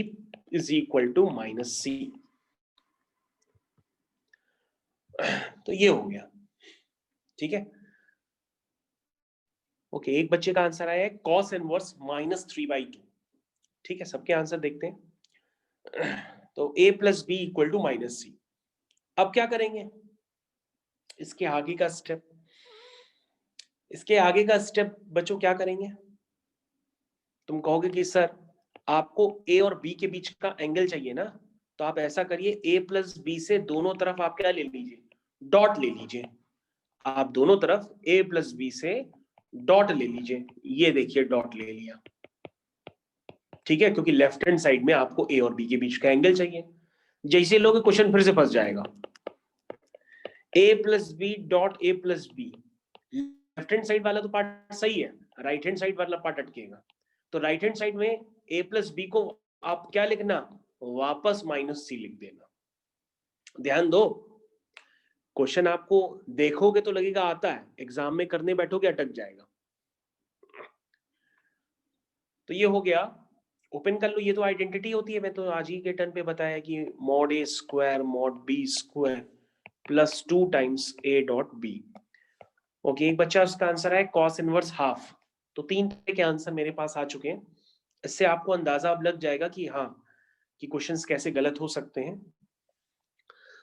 is equal to minus C, तो ये हो गया। ठीक है, ओके। एक बच्चे का आंसर आया है cos इनवर्स -3/2। ठीक है, सबके आंसर देखते हैं। तो a plus B equal to minus C. अब क्या करेंगे, इसके आगे का स्टेप, इसके आगे का स्टेप बच्चों क्या करेंगे। तुम कहोगे कि सर आपको a और b के बीच का एंगल चाहिए ना, तो आप ऐसा करिए, a प्लस बी से दोनों तरफ आप क्या ले लीजिए, डॉट ले लीजिए। आप दोनों तरफ a प्लस बी से डॉट ले लीजिए। ये देखिए डॉट ले लिया। ठीक है, क्योंकि लेफ्ट हैंड साइड में आपको a और b के बीच का एंगल चाहिए। जैसे लोग क्वेश्चन फिर से फंस जाएगा, a plus B dot a plus B, left hand side वाला तो पार्ट सही है, राइट हैंड साइड वाला पार्ट अटकेगा। तो राइट हैंड साइड में a प्लस बी को आप क्या लिखना, वापस माइनस सी लिख देना। ध्यान दो, क्वेश्चन आपको देखोगे तो लगेगा आता है, एग्जाम में करने बैठोगे अटक जाएगा। तो ये हो गया, ओपन कर लो। ये तो आइडेंटिटी होती है, मैं तो आज ही के टर्न पे बताया कि mod a square mod b square plus 2 times a dot b। Okay, एक बच्चा उसका आंसर है cos इनवर्स हाफ। तो 3 तरह के आंसर मेरे पास आ चुके हैं। इससे आपको अंदाजा अब लग जाएगा कि हाँ, कि क्वेश्चंस कैसे गलत हो सकते हैं।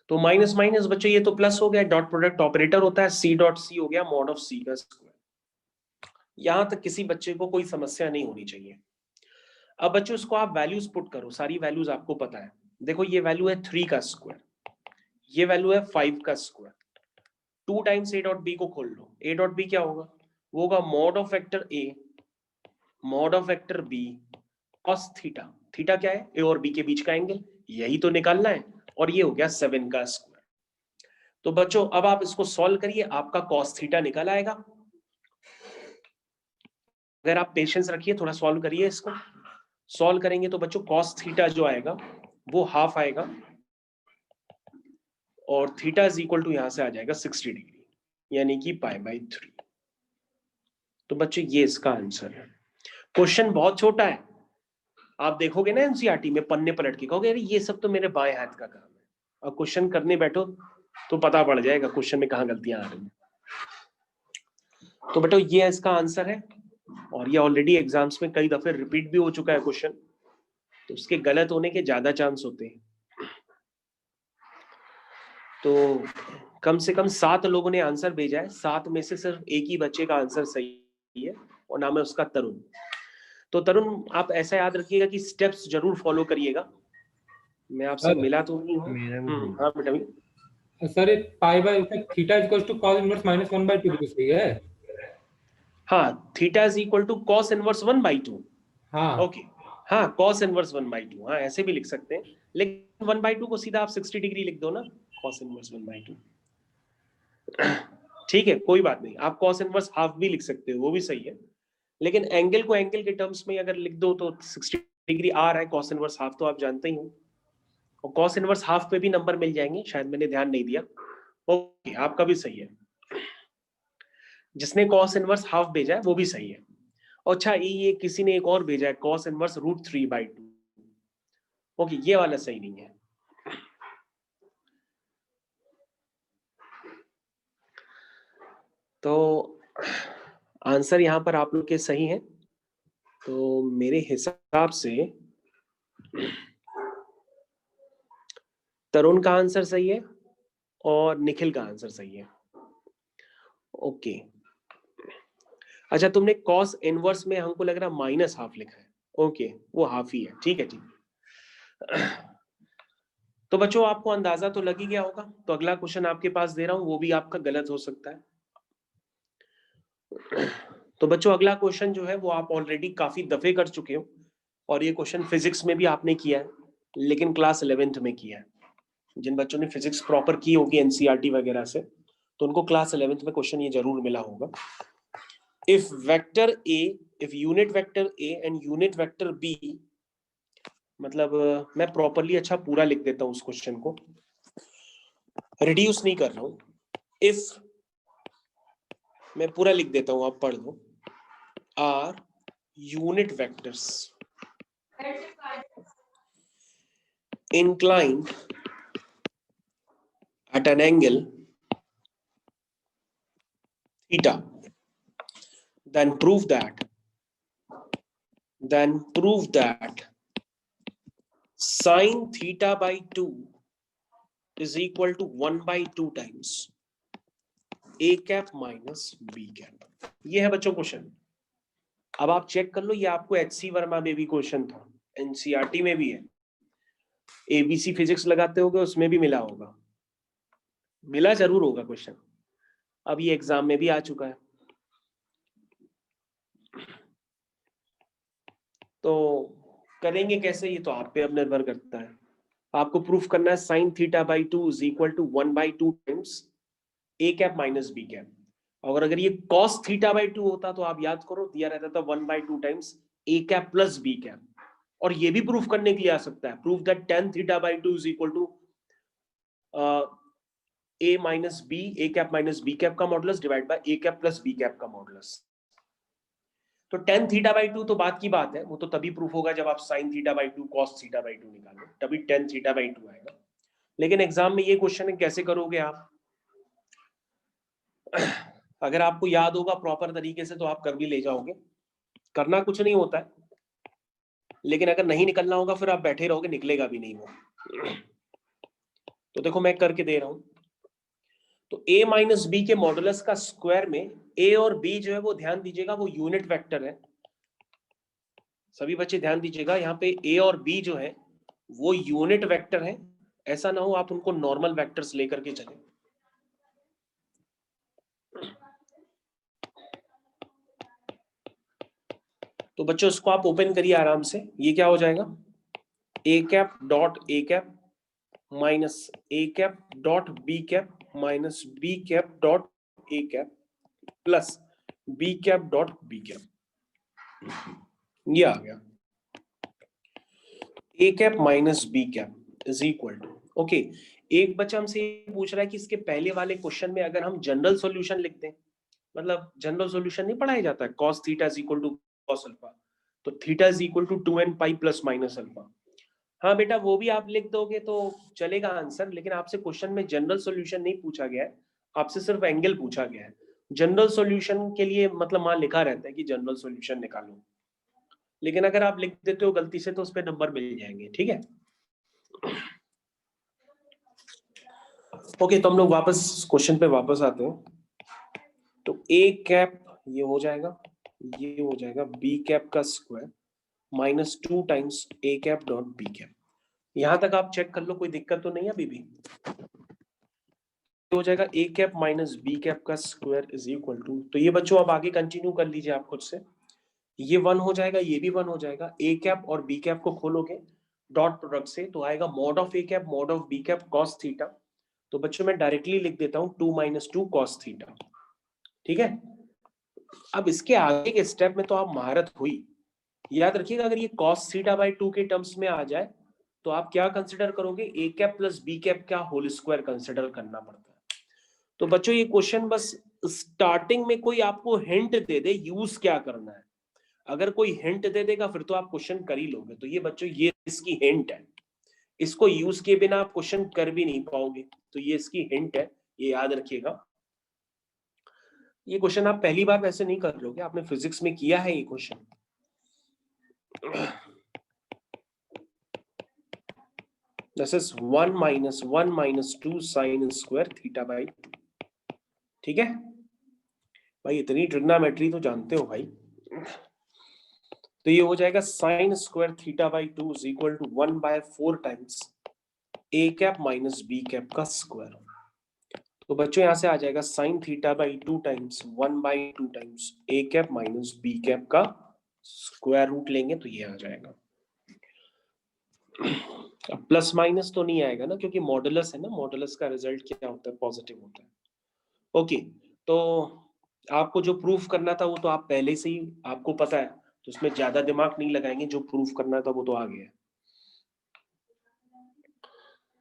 तो माइनस माइनस बच्चों ये तो प्लस हो गया, डॉट प्रोडक्ट ऑपरेटर होता है, c डॉट c हो गया मॉड ऑफ c का स्क्वायर। यहां तक किसी बच्चे को कोई समस्या नहीं होनी चाहिए। अब बच्चों इसको आप वैल्यूज पुट करो, सारी वैल्यूज आपको पता है। देखो ये वैल्यू है 3 का स्क्वायर, ये वैल्यू है 5 का square. 2 times a dot b को खोल लो, a डॉट b क्या होगा, वो होगा mod of vector a mod of vector b cos theta. Theta क्या है, a और b के बीच का एंगल, यही तो निकालना है। और ये हो गया 7 का स्क्वायर। तो बच्चों अब आप इसको सॉल्व करिए, आपका cos थीटा निकल आएगा। अगर आप पेशेंस रखिए, थोड़ा सॉल्व करिए इसको। सॉल्व करेंगे तो बच्चों cos थीटा जो आएगा वो हाफ आएगा, और थीटा इज इक्वल टू यहां से आ जाएगा 60 डिग्री, यानी कि π/3। तो बच्चों ये इसका आंसर है। क्वेश्चन बहुत छोटा है, आप देखोगे ना एनसीईआरटी में पन्ने पलट के कहोगे अरे ये सब तो मेरे बाएं हाथ का काम है, और क्वेश्चन करने बैठो तो पता पड़ जाएगा क्वेश्चन में कहाँ गलतियां आ रही हैं। तो बेटा ये इसका आंसर है, और ये ऑलरेडी एग्जाम्स में कई दफे रिपीट भी हो चुका है क्वेश्चन, तो उसके गलत होने के ज्यादा चांस होते हैं। तो कम से कम 7 लोगों ने आंसर भेजा है, 7 में से सिर्फ एक ही बच्चे का आंसर सही है, और नाम है उसका तरुण। तो तरुण आप ऐसा याद रखिएगा कि स्टेप्स जरूर फॉलो करिएगा। मैं आपसे मिला तो नहीं हूँ। हाँ बेटा भी। Sir pi by theta is equal to cos inverse -1/2 भी सही है। हाँ, theta is equal to cos inverse 1/2। हाँ ओके, हाँ cos इनवर्स 1/2, हाँ ऐसे भी लिख सकते हैं, लेकिन 1/2 को सीधा आप 60 डिग्री लिख दो ना, cos इनवर्स 1/2। ठीक है, कोई बात नहीं, आप cos इनवर्स हाफ भी लिख सकते हो, वो भी सही है। लेकिन एंगल को एंगल के टर्म्स में अगर लिख दो तो 60 डिग्री आ रहा है, cos इनवर्स हाफ तो आप जानते ही हो, और cos इनवर्स हाफ पे भी नंबर मिल जाएंगे, शायद मैंने ध्यान नहीं दिया। ओके, आपका भी सही है, जिसने cos इनवर्स हाफ भेजा है वो भी सही है। अच्छा, ये किसी ने एक और भेजा है cos इनवर्स √3/2। ओके, ये वाला सही नहीं है। तो आंसर यहाँ पर आप लोग के सही है। तो मेरे हिसाब से तरुण का आंसर सही है और निखिल का आंसर सही है। ओके, अच्छा तुमने कॉस इनवर्स में हमको लग रहा माइनस हाफ लिखा है। ओके, वो हाफ ही है, ठीक है ठीक। तो बच्चों आपको अंदाजा तो लग ही गया होगा। तो अगला क्वेश्चन आपके पास दे रहा हूं, वो भी आपका गलत हो सकता है। तो बच्चों अगला क्वेश्चन जो है वो आप ऑलरेडी काफी दफे कर चुके हो, और ये क्वेश्चन फिजिक्स में भी आपने किया है, लेकिन क्लास 11th में किया है। जिन बच्चों ने फिजिक्स प्रॉपर की होगी एनसीईआरटी वगैरह से, तो उनको क्लास 11th में क्वेश्चन ये जरूर मिला होगा। If vector A, if unit vector A and unit vector B, मतलब मैं प्रॉपरली अच्छा पूरा लिख देता हूं उस क्वेश्चन को, रिड्यूस नहीं कर रहा हूं। इफ, मैं पूरा लिख देता हूं, आप पढ़ लो। Are unit vectors inclined at an angle theta, then prove that sin theta by 2 is equal to 1 by 2 times a cap minus b cap। ये है बच्चों क्वेश्चन। अब आप चेक कर लो, ये आपको HC वर्मा में भी क्वेश्चन था, एनसीईआरटी में भी है, एबीसी फिजिक्स लगाते होगे उसमें भी मिला होगा, मिला जरूर होगा क्वेश्चन। अब ये एग्जाम में भी आ चुका है। तो करेंगे कैसे, ये तो आप पे अब निर्भर करता है। आपको प्रूफ करना है sine theta by 2 is equal to 1 by 2 times A cap minus B cap. और अगर ये कॉस थीटा बाई 2 होता तो आप याद करो, दिया रहता था 1 by 2 times A cap plus B cap. और ये भी प्रूफ करने के लिए आ सकता है, proof that tan theta by 2 is equal to A minus B, A cap minus B cap का modulus divide by A cap plus B cap का मॉडुलस। तो tan थीटा बाई 2 तो बात की बात है, वो तो तभी प्रूफ होगा जब आप sin theta by 2 cos theta by 2 निकालो, तभी tan थीटा बाई 2 आएगा। लेकिन एग्जाम में ये क्वेश्चन कैसे करोगे आप? अगर आपको याद होगा प्रॉपर तरीके से तो आप कर भी ले जाओगे, करना कुछ नहीं होता है, लेकिन अगर नहीं निकलना होगा फिर आप बैठे रहोगे, निकलेगा भी नहीं वो। तो देखो मैं करके दे रहा हूं। तो a माइनस बी के मॉडुलस का स्क्वायर में a और b जो है वो ध्यान दीजिएगा वो यूनिट वेक्टर है। सभी बच्चे ध्यान दीजिएगा, यहाँ पे a और b जो है वो यूनिट वेक्टर है। ऐसा ना हो आप उनको नॉर्मल वेक्टर्स लेकर के चले। तो बच्चों इसको आप ओपन करिए आराम से। ये क्या हो जाएगा, a cap dot a cap minus a cap dot b cap minus b cap dot a cap plus b cap dot b cap. ये आ गया a cap minus b cap is equal to, okay. एक बच्चा हमसे पूछ रहा है कि इसके पहले वाले क्वेश्चन में अगर हम जनरल सॉल्यूशन लिख दें, मतलब जनरल सॉल्यूशन नहीं पढ़ाया जाता है, cos theta is equal to cos alpha, तो theta is equal to 2n pi plus minus alpha. हाँ बेटा वो भी आप लिख दोगे तो चलेगा आंसर, लेकिन आपसे क्वेश्चन में जनरल सॉल्यूशन नहीं पूछा गया है, आपसे सिर्फ एंगल पूछा गया है। जनरल सॉल्यूशन के लिए मतलब वहां लिखा रहता है कि जनरल सॉल्यूशन निकालो, लेकिन अगर आप लिख देते हो गलती से तो उस पर नंबर मिल जाएंगे, ठीक है। ओके, तो हम लोग वापस क्वेश्चन पे वापस आते हैं। तो ए कैप ये हो जाएगा, ये हो जाएगा बी कैप का square minus 2 times A cap dot B cap. यहां तक आप चेक कर लो, कोई दिक्कत तो नहीं है अभी भी। हो जाएगा A cap minus B cap का स्क्वायर इज इक्वल टू, तो ये बच्चों आप आगे कंटिन्यू कर लीजिए आप खुद से। ये 1 हो जाएगा, ये भी 1 हो जाएगा। ए कैप और बी कैप को खोलोगे डॉट प्रोडक्ट से तो आएगा mod of A cap mod of B cap cos theta. तो बच्चों मैं डायरेक्टली लिख देता हूं 2 माइनस 2 कॉस थीटा, ठीक है। अब इसके आगे के स्टेप में तो आप महारत हुई। याद रखिएगा अगर ये कॉस थीटा बाई 2 के टर्म्स में आ जाए तो आप क्या कंसिडर करोगे, ए कैप प्लस बी कैप का होल स्क्वायर कंसिडर करना पड़ता है। तो बच्चों ये क्वेश्चन बस स्टार्टिंग में कोई आपको हिंट दे दे यूज क्या करना है, अगर कोई हिंट दे देगा फिर तो आप क्वेश्चन कर ही लोगे। तो ये बच्चों ये इसकी हिंट है, इसको यूज किए बिना आप क्वेश्चन कर भी नहीं पाओगे, तो ये इसकी हिंट है, ये याद रखिएगा। ये क्वेश्चन आप पहली बार वैसे नहीं कर रहे हो क्या? आपने फिजिक्स में किया है ये question? This is 1 minus 1 minus 2 sin square theta by 2. ठीक है भाई, इतनी ट्रिग्नोमेट्री तो जानते हो भाई। तो ये हो जाएगा sin square theta by 2 is equal to 1/4 times a cap minus b cap का स्क्वायर। तो बच्चों यहां से आ जाएगा sin theta by 2 times 1/2 times a cap minus b cap का स्क्वायर रूट लेंगे तो ये आ जाएगा। अब प्लस माइनस तो नहीं आएगा ना, क्योंकि मॉडुलस है ना, मॉडुलस का रिजल्ट क्या होता है? पॉजिटिव होता है। ओके, तो आपको जो प्रूफ करना था वो तो आप पहले से ही आपको पता है, तो उसमें ज्यादा दिमाग नहीं लगाएंगे, जो प्रूफ करना था वो तो आ गया।